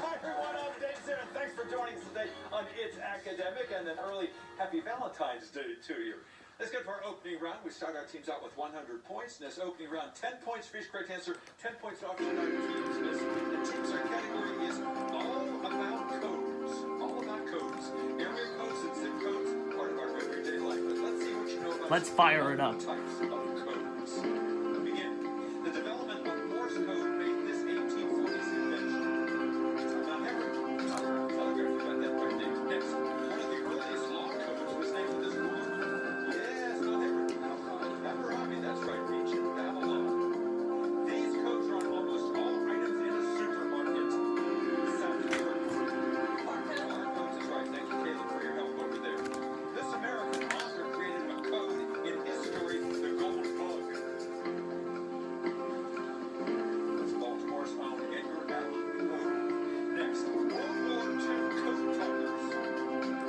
Speaker 6: Hi everyone, I'm Dave Zinn. Thanks for joining us today on It's Academic, and an early happy Valentine's Day to you. Let's get to our opening round. We start our teams out with 100 points. In this opening round, 10 points for each correct answer, 10 points off to our teams. The teams, our category is all about codes. All about codes. Area codes and zip codes, part of our everyday life. But let's see what you know about
Speaker 1: Let's fire it up.
Speaker 6: types of codes. Begin. The development of Morse code made this 1840s invention. Now, Henry, telegraph, you got that right there. Next, one of the earliest law codes was named for this woman. Yes, not Henry. Hammurabi, that's right, ancient Babylon. These codes are on almost all items in a supermarket. South River. Barcodes is right. Thank you, Caleb, for your help over there. This American author created a code in his story, The Gold Bug. That's Baltimore's own Edgar Allan Poe. Next, World War II code talkers.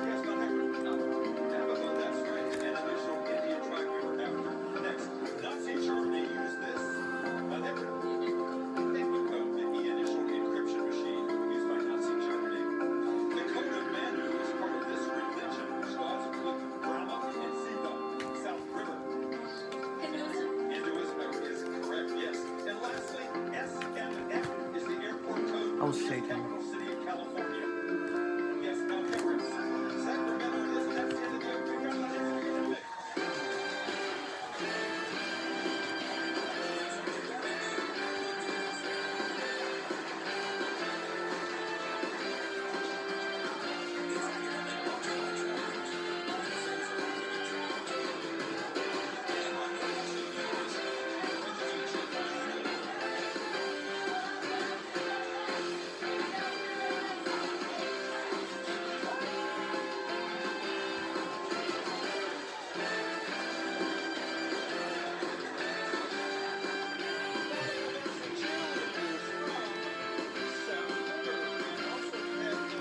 Speaker 6: Yes, not Henry. Navajo, that's right. An initial Indian tribe we were after. Next, Nazi Germany used this. Not Henry. Paper code, the initial encryption machine used by Nazi Germany. The code of Manu is part of this religion, which gods include Brahma and Shiva. South River. Hinduism is correct, yes. And lastly, SMF is the airport code
Speaker 1: I was
Speaker 6: for the
Speaker 1: shaking.
Speaker 6: capital city of California. Yes, Mount Everest. Sacramento it is, and that's the end of the opening round. It's academic.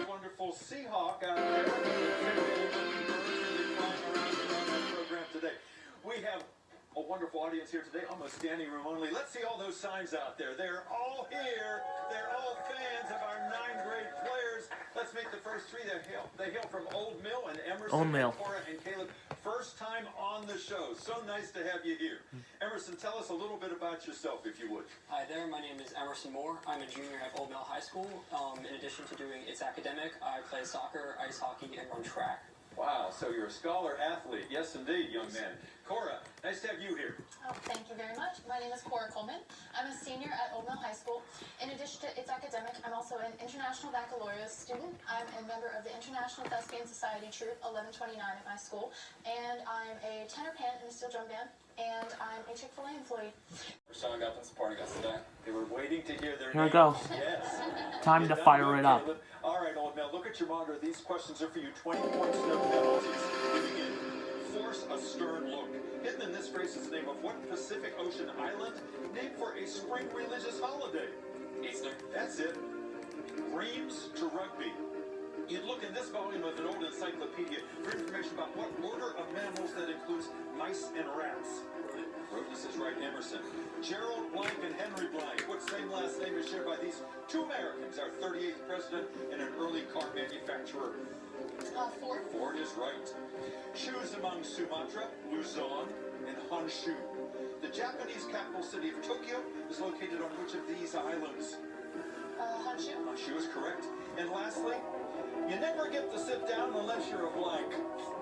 Speaker 6: Wonderful Seahawk out there. Program today. We have a wonderful audience here today, almost standing room only. Let's see all those signs out there. They're all here. They're all fans of our 9th grade players. Let's make the first three. They hail from Old Mill and Emerson,
Speaker 1: Old Mill.
Speaker 6: Cora, and Caleb. First time on the show. So nice to have you here. Emerson, tell us a little bit about yourself, if you would.
Speaker 13: Hi there, my name is Emerson Moore. I'm a junior at Old Mill High School. In addition to doing It's Academic, I play soccer, ice hockey, and run track.
Speaker 6: Wow, so you're a scholar athlete. Yes, indeed, young man. Cora, nice to have you here.
Speaker 14: Oh, thank you very much. My name is Cora Coleman. I'm a senior at Old Mill High School. In addition to It's Academic, I'm also an International Baccalaureate student. I'm a member of the International Thespian Society Troupe 1129 at my school. And I'm a tenor pan in the steel drum band. And I'm a Chick-fil-A employee.
Speaker 13: For showing up and supporting us today.
Speaker 6: They were waiting to hear their
Speaker 1: Here we
Speaker 6: names.
Speaker 1: go.
Speaker 6: Yes.
Speaker 1: Time to fire it up.
Speaker 6: All right, Old Mill, look at your monitor. These questions are for you. 20 points, no penalties. We begin. Force a stern look. Hidden in this phrase is the name of what Pacific Ocean island named for a spring religious holiday?
Speaker 13: Easter.
Speaker 6: That's it. Reams to rugby. You'd look in this volume of an old encyclopedia for information about what order of mammals that includes mice and rats. Rodents is right, Emerson. Gerald Blank and Henry Blank. What same last name is shared by these two Americans, our 38th president and an early car manufacturer?
Speaker 14: Ford.
Speaker 6: Ford is right. Choose among Sumatra, Luzon, and Honshu. The Japanese capital city of Tokyo is located on which of these islands?
Speaker 14: Honshu.
Speaker 6: Honshu is correct. And lastly, you never get to sit down unless you're a blank.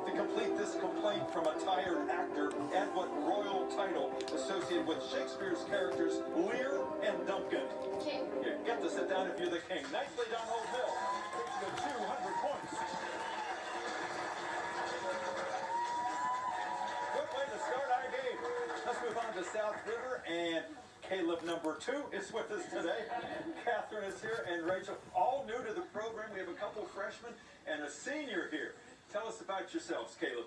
Speaker 6: To complete this complaint from a tired title associated with Shakespeare's characters Lear and Duncan?
Speaker 14: King.
Speaker 6: You get to sit down if you're the king. Nicely done, Old Bill. Takes you to 200 points. Good way to start our game. Let's move on to South River, and Caleb number 2 is with us today. Catherine is here, and Rachel, all new to the program. We have a couple freshmen and a senior here. Tell us about yourselves, Caleb.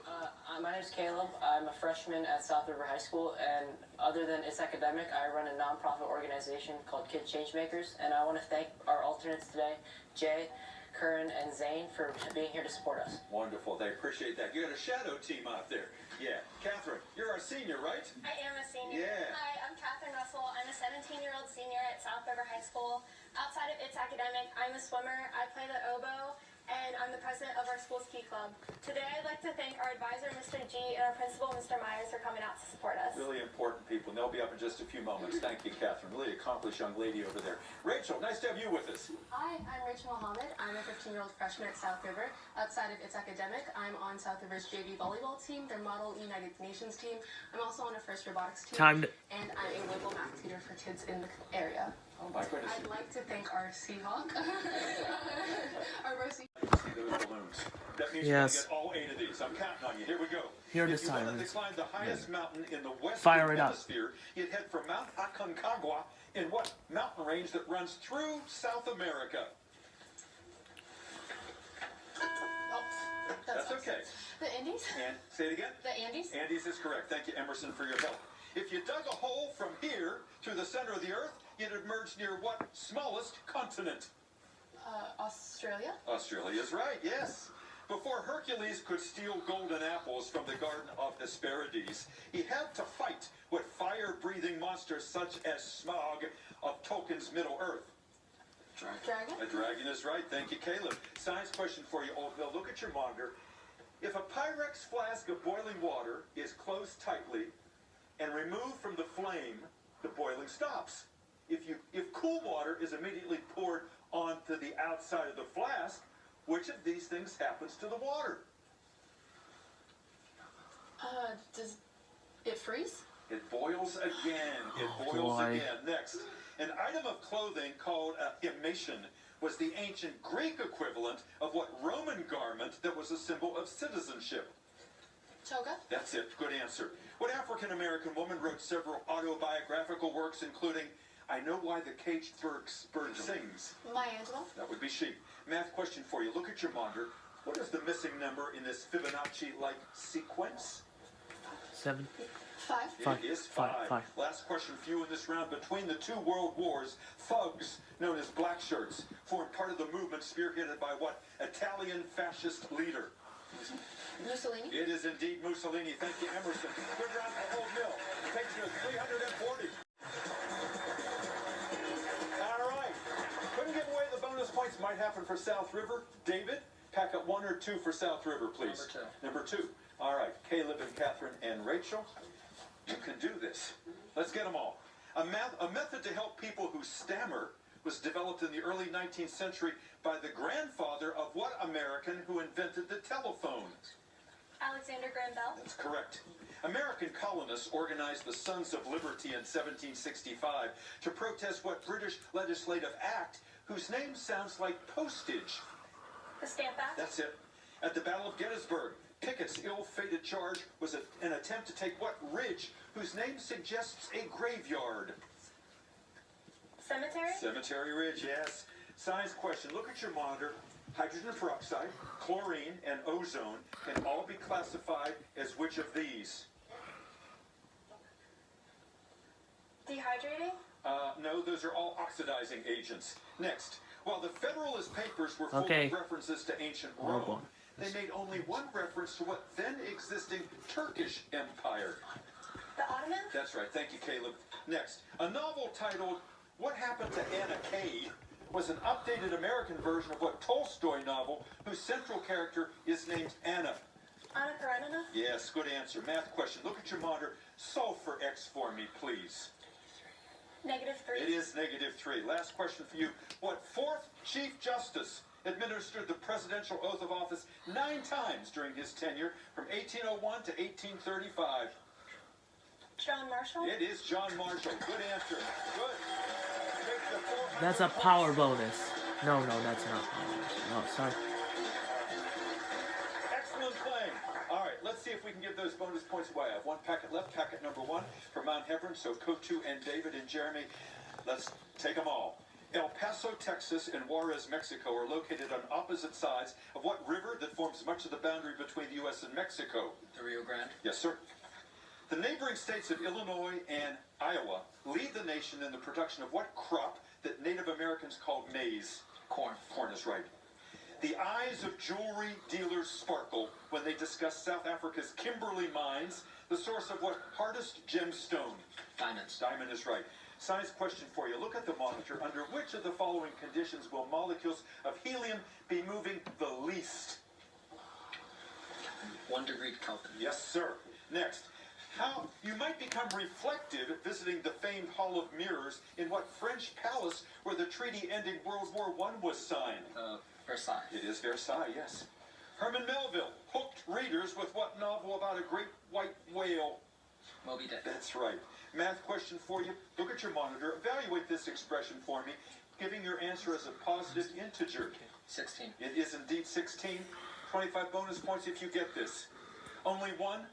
Speaker 13: My name is Caleb. I'm a freshman at South River High School, and other than It's Academic, I run a nonprofit organization called Kid Changemakers, and I want to thank our alternates today, Jay, Curran, and Zane, for being here to support us.
Speaker 6: Wonderful. They appreciate that. You got a shadow team out there. Yeah. Catherine, you're our senior, right?
Speaker 14: I am a senior.
Speaker 6: Yeah.
Speaker 14: Hi, I'm Catherine Russell. I'm a 17-year-old senior at South River High School. Outside of It's Academic, I'm a swimmer. I play the oboe, and I'm the president of our school ski club. Today, I'd like to thank our advisor, Mr. G, and our principal, Mr. Myers, for coming out to support us.
Speaker 6: Really important people, and they'll be up in just a few moments. Thank you, Catherine. Really accomplished young lady over there. Rachel, nice to have you with us.
Speaker 14: Hi, I'm Rachel Mohammed. I'm a 15-year-old freshman at South River. Outside of It's Academic, I'm on South River's JV volleyball team, their Model United Nations team. I'm also on a FIRST robotics team. And I'm a local math tutor for kids in the area.
Speaker 6: Oh my goodness.
Speaker 14: I'd like to thank our Seahawk. Our Mercy.
Speaker 6: See those balloons. That means
Speaker 1: Yes.
Speaker 6: you're going to get all 8 of these. I'm counting on you. Here we go.
Speaker 1: Here are the
Speaker 6: If you wanted to
Speaker 1: sirens.
Speaker 6: climb the highest mountain in the western
Speaker 1: Fire it up.
Speaker 6: hemisphere, you'd head for Mount Aconcagua in what mountain range that runs through South America?
Speaker 14: Oh,
Speaker 6: That's okay.
Speaker 14: The Andes?
Speaker 6: And say it again.
Speaker 14: The Andes?
Speaker 6: Andes is correct. Thank you, Emerson, for your help. If you dug a hole from here to the center of the earth, you'd emerge near what smallest continent?
Speaker 14: Australia?
Speaker 6: Australia is right, yes. Before Hercules could steal golden apples from the Garden of Hesperides, he had to fight with fire-breathing monsters such as Smog of Tolkien's Middle-earth.
Speaker 14: Dragon?
Speaker 6: A dragon is right. Thank you, Caleb. Science question for you, Old Bill. Look at your monitor. If a Pyrex flask of boiling water is closed tightly and removed from the flame, the boiling stops. If cool water is immediately poured onto the outside of the flask, which of these things happens to the water?
Speaker 14: Does it freeze?
Speaker 6: It boils again. It
Speaker 1: Oh,
Speaker 6: boils
Speaker 1: boy.
Speaker 6: again. Next, an item of clothing called himation was the ancient Greek equivalent of what Roman garment that was a symbol of citizenship?
Speaker 14: Toga?
Speaker 6: That's it. Good answer. What African-American woman wrote several autobiographical works, including I Know Why the Caged Bird Sings?
Speaker 14: Maya Angelou?
Speaker 6: That would be she. Math question for you. Look at your monitor. What is the missing number in this Fibonacci-like sequence?
Speaker 1: 7.
Speaker 14: 5.
Speaker 6: It is 5.
Speaker 1: Five.
Speaker 6: Last question for you in this round. Between the 2 world wars, thugs, known as black shirts, formed part of the movement spearheaded by what Italian fascist leader?
Speaker 14: Mussolini?
Speaker 6: It is indeed Mussolini. Thank you, Emerson. Good round for Old Mill. Takes you to 340. All right. Couldn't give away the bonus points. Might happen for South River. David, pack up 1 or 2 for South River, please. Number 2. All right. Caleb and Catherine and Rachel, you can do this. Let's get them all. A method to help people who stammer was developed in the early 19th century by the grandfather of what American who invented the telephone?
Speaker 14: Alexander Graham Bell?
Speaker 6: That's correct. American colonists organized the Sons of Liberty in 1765 to protest what British legislative act whose name sounds like postage?
Speaker 14: The Stamp Act?
Speaker 6: That's it. At the Battle of Gettysburg, Pickett's ill-fated charge was an attempt to take what ridge whose name suggests a graveyard?
Speaker 14: Cemetery?
Speaker 6: Cemetery Ridge, yes. Science question. Look at your monitor. Hydrogen peroxide, chlorine, and ozone can all be classified as which of these?
Speaker 14: Dehydrating?
Speaker 6: No, those are all oxidizing agents. Next, while the Federalist Papers were full
Speaker 1: Okay.
Speaker 6: of references to ancient
Speaker 1: Oh,
Speaker 6: Rome,
Speaker 1: boy.
Speaker 6: they made only one reference to what then existing Turkish Empire.
Speaker 14: The Ottomans?
Speaker 6: That's right. Thank you, Caleb. Next, a novel titled What Happened to Anna Cade was an updated American version of what Tolstoy novel whose central character is named Anna?
Speaker 14: Anna Karenina?
Speaker 6: Yes, good answer. Math question. Look at your monitor. Solve for X for me, please.
Speaker 14: -3.
Speaker 6: It is -3. Last question for you. What 4th Chief Justice administered the presidential oath of office 9 times during his tenure from 1801 to 1835?
Speaker 14: John Marshall?
Speaker 6: It is John Marshall. Good answer. Good. Take the 400
Speaker 1: That's a
Speaker 6: points.
Speaker 1: power bonus. No, that's not power bonus. Oh, sorry.
Speaker 6: Excellent playing. All right, let's see if we can give those bonus points away. I have one packet left, packet number 1 for Mount Hebron. So Kotu and David and Jeremy, let's take them all. El Paso, Texas, and Juarez, Mexico are located on opposite sides of what river that forms much of the boundary between the U.S. and Mexico?
Speaker 13: The Rio Grande.
Speaker 6: Yes, sir. The neighboring states of Illinois and Iowa lead the nation in the production of what crop that Native Americans called maize?
Speaker 13: Corn.
Speaker 6: Corn is right. The eyes of jewelry dealers sparkle when they discuss South Africa's Kimberley mines, the source of what hardest gemstone?
Speaker 13: Diamonds.
Speaker 6: Diamond is right. Science question for you. Look at the monitor. Under which of the following conditions will molecules of helium be moving the least?
Speaker 13: 1 degree Kelvin.
Speaker 6: Yes, sir. Next. How you might become reflective visiting the famed Hall of Mirrors in what French palace where the treaty ending World War I was signed?
Speaker 13: Versailles.
Speaker 6: It is Versailles, yes. Herman Melville hooked readers with what novel about a great white whale?
Speaker 13: Moby Dick.
Speaker 6: That's right. Math question for you. Look at your monitor. Evaluate this expression for me, giving your answer as a positive integer.
Speaker 13: 16.
Speaker 6: It is indeed 16. 25 bonus points if you get this. Only one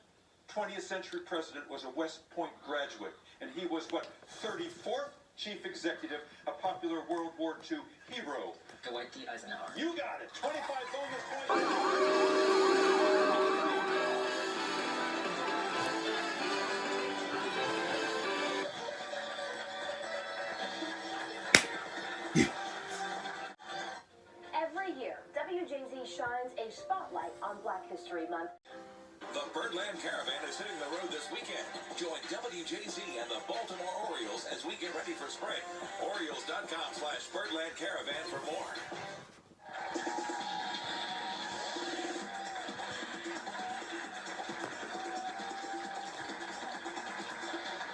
Speaker 6: 20th century president was a West Point graduate, and he was what? 34th chief executive, a popular World War II hero.
Speaker 13: Dwight D. Eisenhower.
Speaker 6: You got it. 25 bonus points.
Speaker 15: Every year, WJZ shines a spotlight on Black History Month.
Speaker 4: The Birdland Caravan is hitting the road this weekend. Join WJZ and the Baltimore Orioles as we get ready for spring. Orioles.com/Birdland Caravan for more.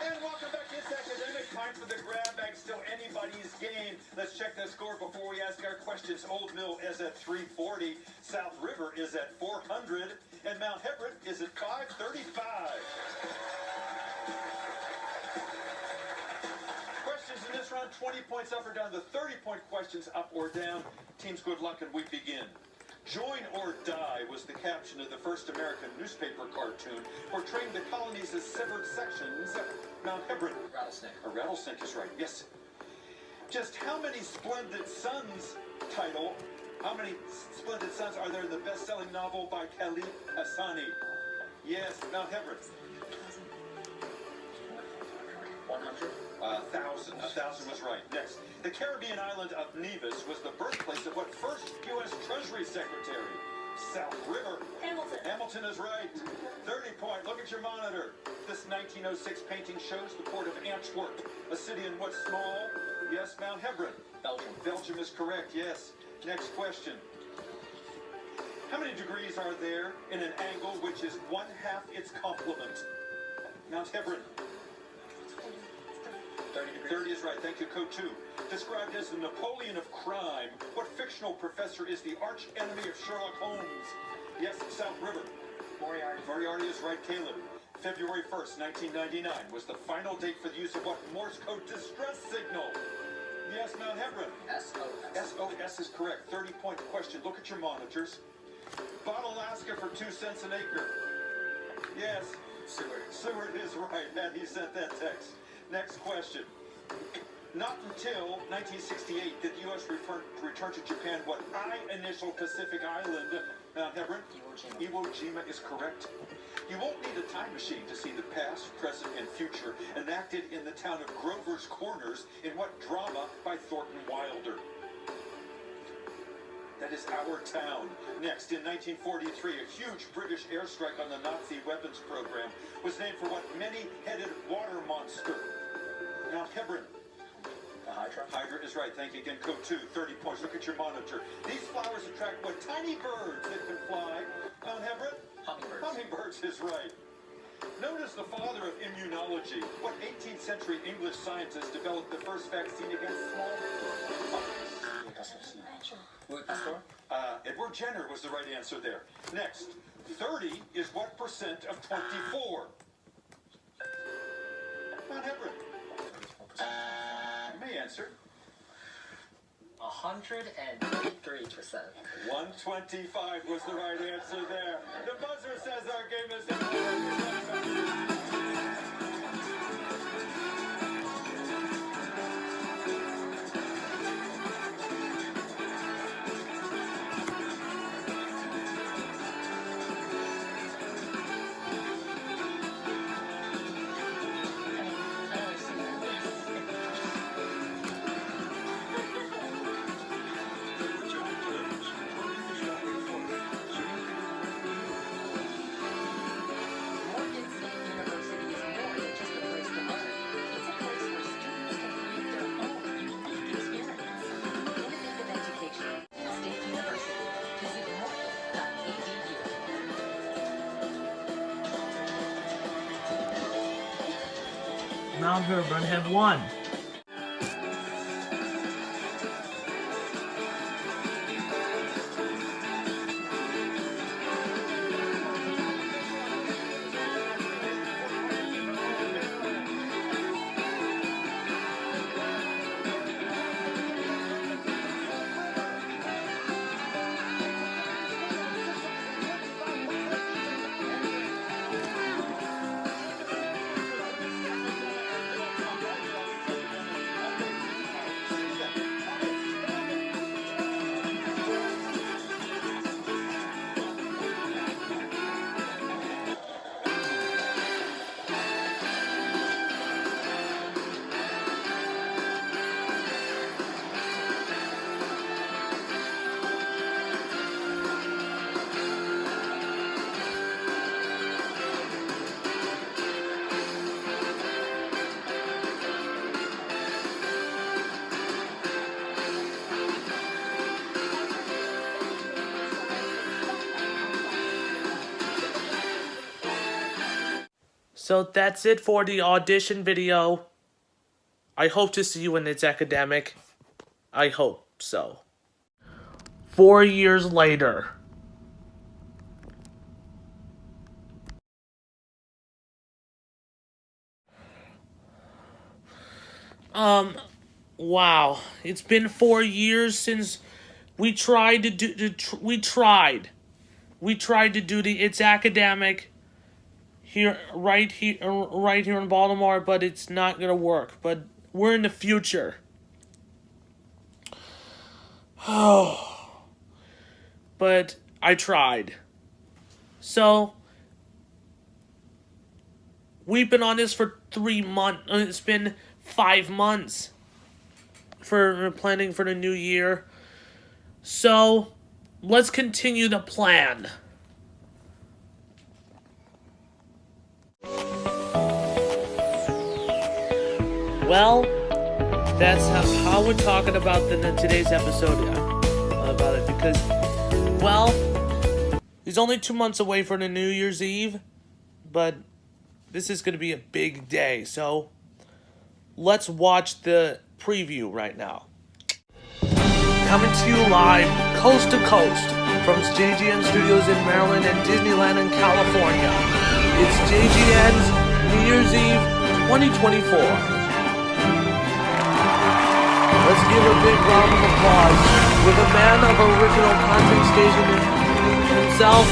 Speaker 6: And welcome back. It's academic time for the grab bag. Still anybody's game. Let's check the score before we ask our questions. Old Mill is at 340. South River is at 400. And Mount Hebron is at 535. Questions in this round, 20 points up or down. The 30-point questions up or down. Teams, good luck, and we begin. Join or Die was the caption of the first American newspaper cartoon portraying the colonies as severed sections. Mount Hebron.
Speaker 13: Rattlesnake.
Speaker 6: A rattlesnake is right, yes. Just how many Splendid Sons title, how many Splendid Sons are there in the best-selling novel by Khalid Hassani? Yes, Mount Hebron.
Speaker 13: 100.
Speaker 6: 1,000. 1,000 was right. Next. The Caribbean island of Nevis was the birthplace of what first U.S. Treasury Secretary? South River.
Speaker 14: Hamilton.
Speaker 6: Hamilton is right. 30 point. Look at your monitor. This 1906 painting shows the port of Antwerp, a city in what small? Yes, Mount Hebron.
Speaker 13: Belgium.
Speaker 6: Belgium is correct, yes. Next question. How many degrees are there in an angle which is 1/2 its complement? Mount Hebron.
Speaker 13: 30 degrees.
Speaker 6: 30 is right. Thank you, Code 2. Described as the Napoleon of crime, what fictional professor is the arch enemy of Sherlock Holmes? Yes, South River.
Speaker 13: Moriarty.
Speaker 6: Moriarty is right, Caleb. February 1st, 1999 was the final date for the use of what Morse code distress signal? Yes, Mount Hebron.
Speaker 13: SOS.
Speaker 6: SOS is correct. 30-point question. Look at your monitors. Bought Alaska for 2 cents an acre. Yes.
Speaker 13: Seward.
Speaker 6: Seward is right, and he sent that text. Next question. Not until 1968 did the U.S. return to Japan what I-initial Pacific island, Mount Hebron?
Speaker 13: Iwo Jima.
Speaker 6: Iwo Jima is correct. You won't need a time machine to see the past, present, and future enacted in the town of Grover's Corners in what drama by Thornton Wilder? That is Our Town. Next, in 1943, a huge British airstrike on the Nazi weapons program was named for what many-headed water monster? Mount Hebron.
Speaker 13: The Hydra.
Speaker 6: Hydra is right. Thank you again. Code 2, 30 points. Look at your monitor. These flowers attract what tiny birds that can fly? Mount Hebron?
Speaker 13: Hummingbirds.
Speaker 6: Hummingbirds is right. Known as the father of immunology, what 18th century English scientist developed the first vaccine against smallpox?
Speaker 13: Louis Pasteur.
Speaker 6: Edward Jenner was the right answer there. Next, 30 is what percent of 24? Mount Everett? You may answer.
Speaker 13: 133%.
Speaker 6: 125 was the right answer there. The buzzer says our game is over.
Speaker 8: Morgan State University is more than just a place to learn. It's a place where students can create their own unique experience. Innovative education. State University. Visit morgan.edu.
Speaker 1: Mount Herborn have won. So that's it for the audition video. I hope to see you when it's academic. I hope so. 4 years later. Wow. It's been 4 years since we tried to do we tried to do the It's Academic right here in Baltimore, but it's not gonna work. But we're in the future. Oh, but I tried. So we've been on this for 3 months. It's been 5 months for planning for the new year. So let's continue the plan. Well, that's how we're talking about today's episode about it, because, well, it's only 2 months away from the New Year's Eve, but this is going to be a big day, so let's watch the preview right now. Coming to you live, coast to coast, from JGN Studios in Maryland and Disneyland in California. It's JGN's New Year's Eve 2024. Let's give a big round of applause with a man of original content station himself,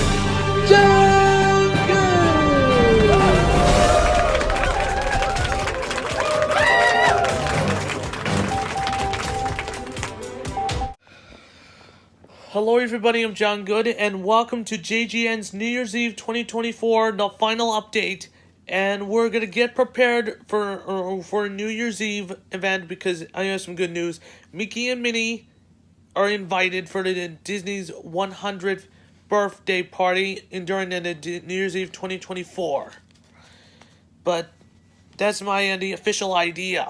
Speaker 1: Hello everybody, I'm John Good, and welcome to JGN's New Year's Eve 2024, the final update. And we're going to get prepared for a New Year's Eve event, because I have some good news. Mickey and Minnie are invited for the Disney's 100th birthday party during the New Year's Eve 2024. But that's the official idea.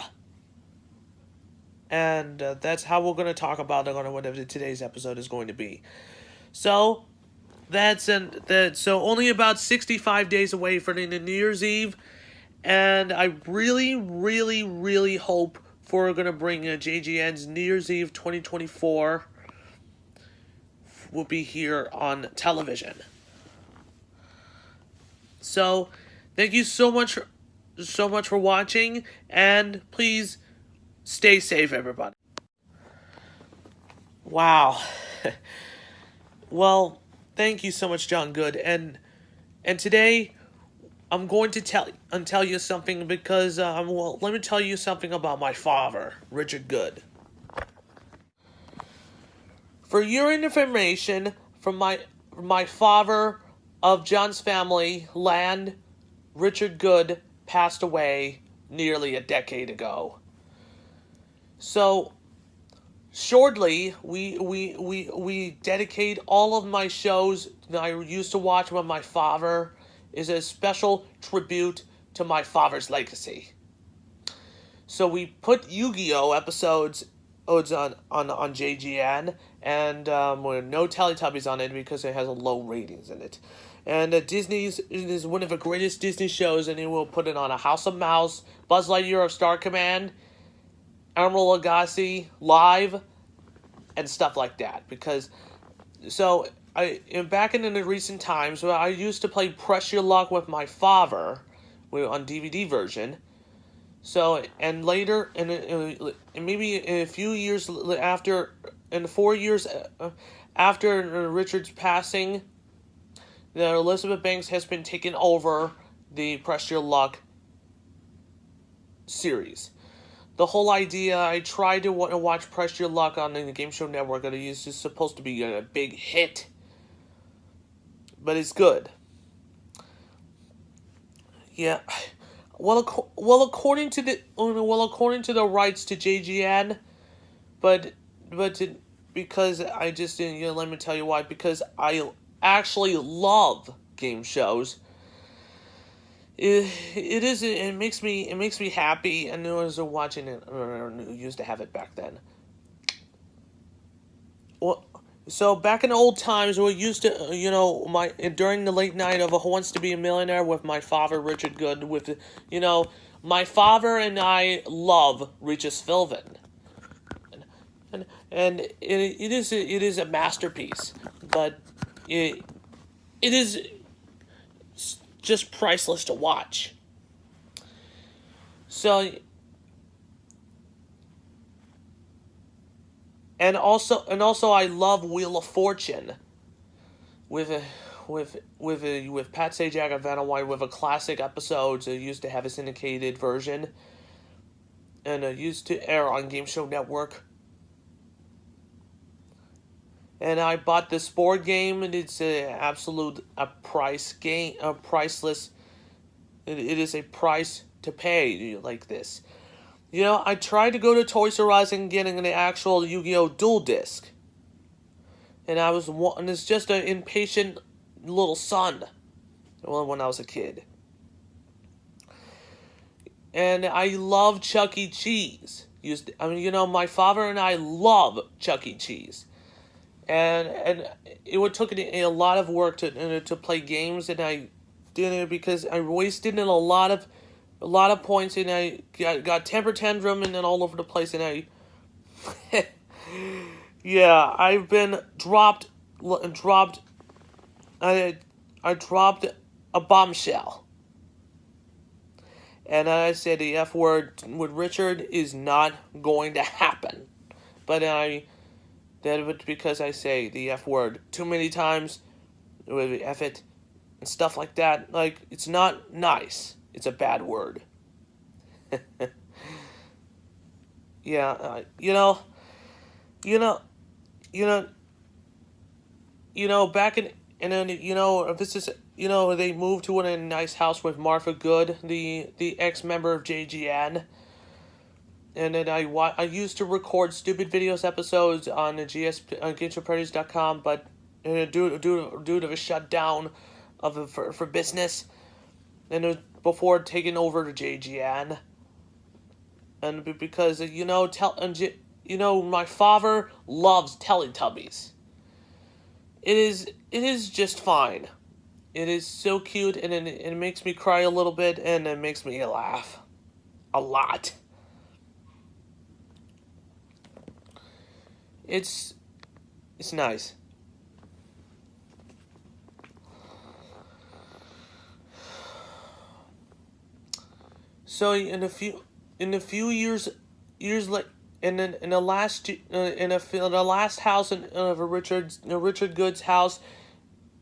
Speaker 1: And that's how we're going to talk about whatever today's episode is going to be. So so only about 65 days away for the New Year's Eve, and I really, really, really hope we're going to bring JGN's New Year's Eve 2024 will be here on television. So, thank you so much so much for watching, and please stay safe, everybody. Wow. Well, thank you so much, John Good. And today I'm going to tell you something because well, let me tell you something about my father, Richard Good. For your information, from my father of John's family land, Richard Good passed away nearly a decade ago. So shortly, we dedicate all of my shows that I used to watch with my father is a special tribute to my father's legacy. So we put Yu-Gi-Oh episodes on JGN, and with no Teletubbies on it because it has a low ratings in it. And Disney's is one of the greatest Disney shows, and it will put it on a House of Mouse, Buzz Lightyear of Star Command, Admiral Agassi live, and stuff like that. Because back in the recent times, where I used to play Press Your Luck with my father, on DVD version. So, and later, and maybe a few years after, and 4 years after Richard's passing, Elizabeth Banks has been taking over the Press Your Luck series. The whole idea, I tried to watch Press Your Luck on the Game Show Network, and it's just supposed to be a big hit. But it's good. Yeah. Well, according to the rights to JGN, because I just let me tell you why. Because I actually love game shows. It makes me happy, and I was watching it. Used to have it back then. Well, so back in the old times, we used to, during the late night of Who Wants to Be a Millionaire with my father, Richard Good, my father and I love Regis Philbin. And it is a masterpiece, but it is just priceless to watch. So, and also I love Wheel of Fortune with Pat Sajak and Vanna White, with a classic episodes. It used to have a syndicated version, and it used to air on Game Show Network. And I bought this board game, and it's priceless. It is a price to pay like this. I tried to go to Toys R Us and getting an actual Yu-Gi-Oh! Dual Disc. And it's just an impatient little son when I was a kid. And I love Chuck E. Cheese. My father and I love Chuck E. Cheese. And it took a lot of work to play games, and I did it because I wasted a lot of points, and I got temper tantrum and then all over the place, and yeah, I've been dropped. I dropped a bombshell, and I said the F word with Richard is not going to happen, but that because I say the F word too many times, with F it, and stuff like that. Like, it's not nice. It's a bad word. Yeah, back in, and then, this is, they moved to a nice house with Martha Good, the ex-member of JGN. And then I used to record stupid videos episodes on the GameShowParties.com, but due to the shutdown for business, and it was before taking over to JGN, and because my father loves Teletubbies. It is just fine. It is so cute, and it makes me cry a little bit, and it makes me laugh a lot. It's nice. So in a few years like in the last in the last house of Richard Good's house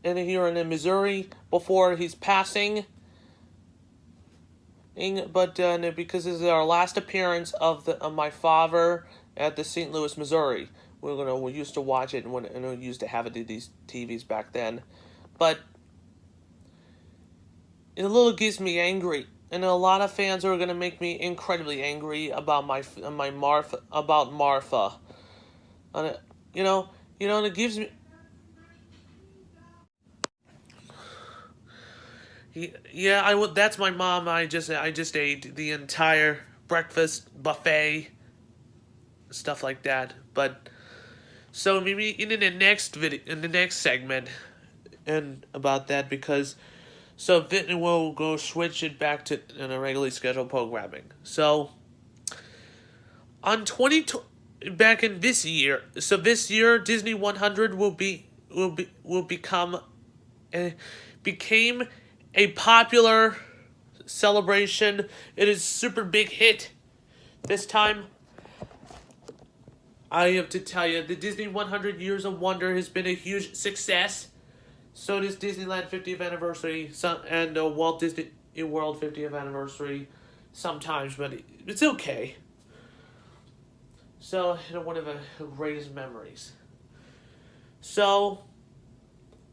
Speaker 1: here in Missouri before he's passing. But because this is our last appearance of my father at the St. Louis, Missouri, we used to watch it when we used to have it in these TVs back then, but it a little gets me angry, and a lot of fans are gonna make me incredibly angry about my Martha, and it gives me. Yeah, I would. That's my mom. I just ate the entire breakfast buffet, stuff like that. But so maybe in the next in the next segment, and about that because we'll go switch it back to a regularly scheduled programming. So on back in this year, this year Disney 100 will become became a popular celebration. It is a super big hit. This time, I have to tell you, the Disney 100 Years of Wonder has been a huge success. So does Disneyland 50th anniversary and Walt Disney World 50th anniversary sometimes, but it's okay. So, one of the greatest memories. So,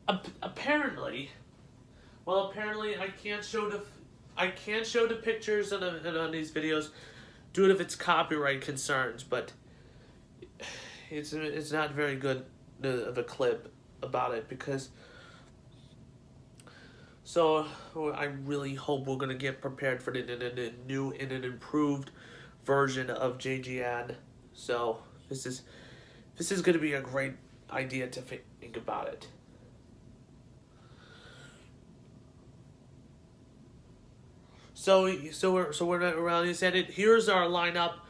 Speaker 1: apparently I can't show the pictures on these videos due to its copyright concerns, but it's not very good of a clip about it because. So I really hope we're gonna get prepared for the new and an improved version of JGN. So this is gonna be a great idea to think about it. So we're around. He said it. Here's our lineup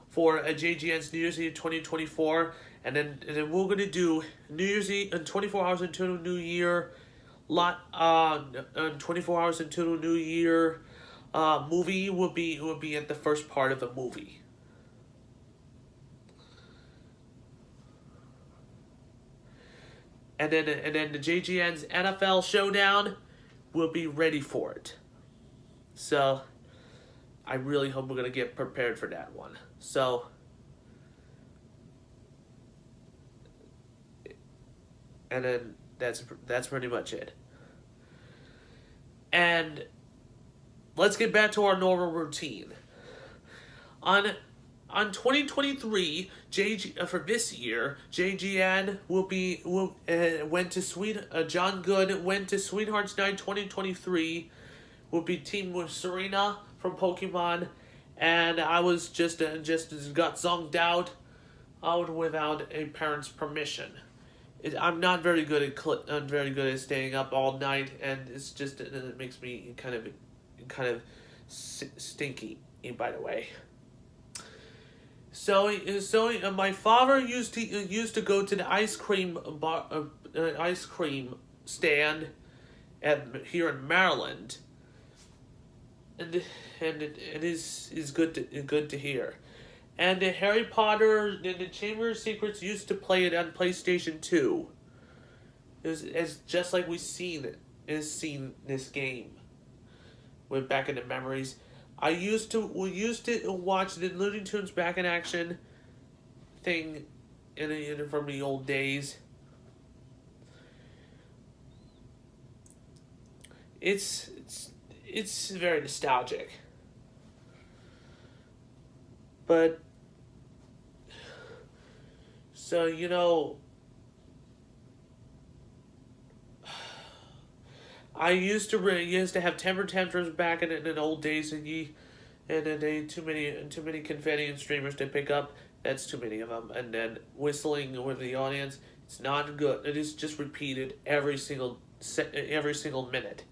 Speaker 1: for JGN's New Year's Eve 2024, and then we're gonna do New Year's Eve and 24 hours until New Year. 24 hours into the new year movie will be at the first part of the movie. And then the JGN's NFL Showdown will be ready for it. So I really hope we're gonna get prepared for that one. So and then that's pretty much it. And let's get back to our normal routine. On 2023 for this year, JGN went to John Good went to Sweethearts Night 2023. Will be teamed with Serena from Pokemon, and I was just got zonked out without a parent's permission. I'm not very good at staying up all night, and it makes me kind of stinky. By the way, so my father used to go to the ice cream stand here in Maryland, and it is good to hear. And the Harry Potter and the Chamber of Secrets used to play it on PlayStation 2. It's just like we've seen this game. Went back into memories. We used to watch the Looney Tunes Back in Action thing from the old days. It's very nostalgic. But so I used to have temper tantrums back in the old days, and then too many confetti and streamers to pick up. That's too many of them, and then whistling with the audience. It's not good. It is just repeated every single minute.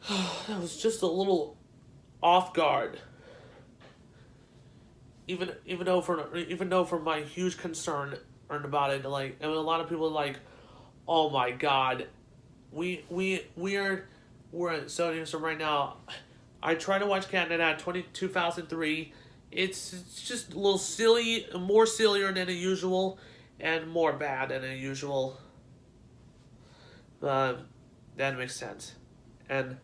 Speaker 1: That was just a little off guard. Even though for my huge concern about it, like, I mean, a lot of people are like, oh my god, we're so right now. I tried to watch Canada 2003. It's just a little silly, more sillier than usual, and more bad than usual. That makes sense. And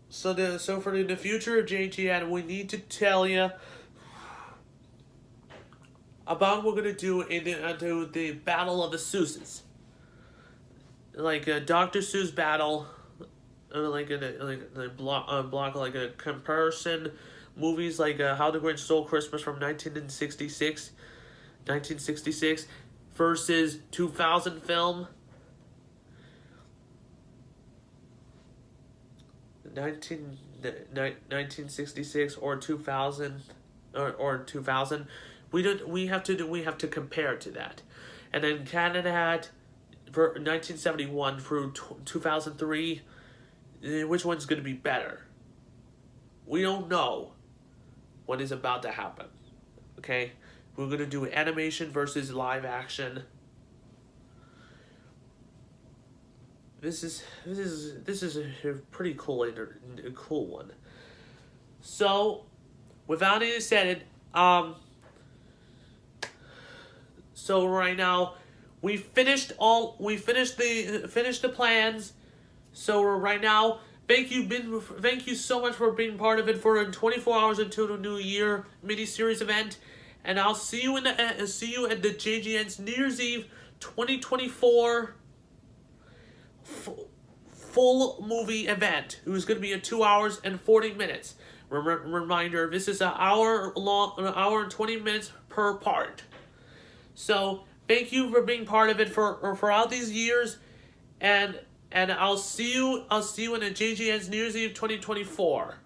Speaker 1: so for the future of JGN, we need to tell you about what we're gonna do into the Battle of the Seuses, like a Dr. Seuss battle, like a block like a comparison movies like How the Grinch Stole Christmas from 1966 versus 2000 film. 1966 or 2000 or 2000. We have to compare to that. And then Canada had for 1971 through 2003, which one's going to be better? We don't know what is about to happen. Okay? We're going to do animation versus live action. This is a pretty cool one. So, without any said, so right now we finished the plans. So right now, thank you so much for being part of it for 24 hours until the New Year miniseries event, and I'll see you at the JGN's New Year's Eve 2024 full movie event. It was going to be 2 hours and 40 minutes. Reminder: this is an hour and 20 minutes per part. So thank you for being part of it for all these years, and I'll see you in the JGN's New Year's Eve 2024.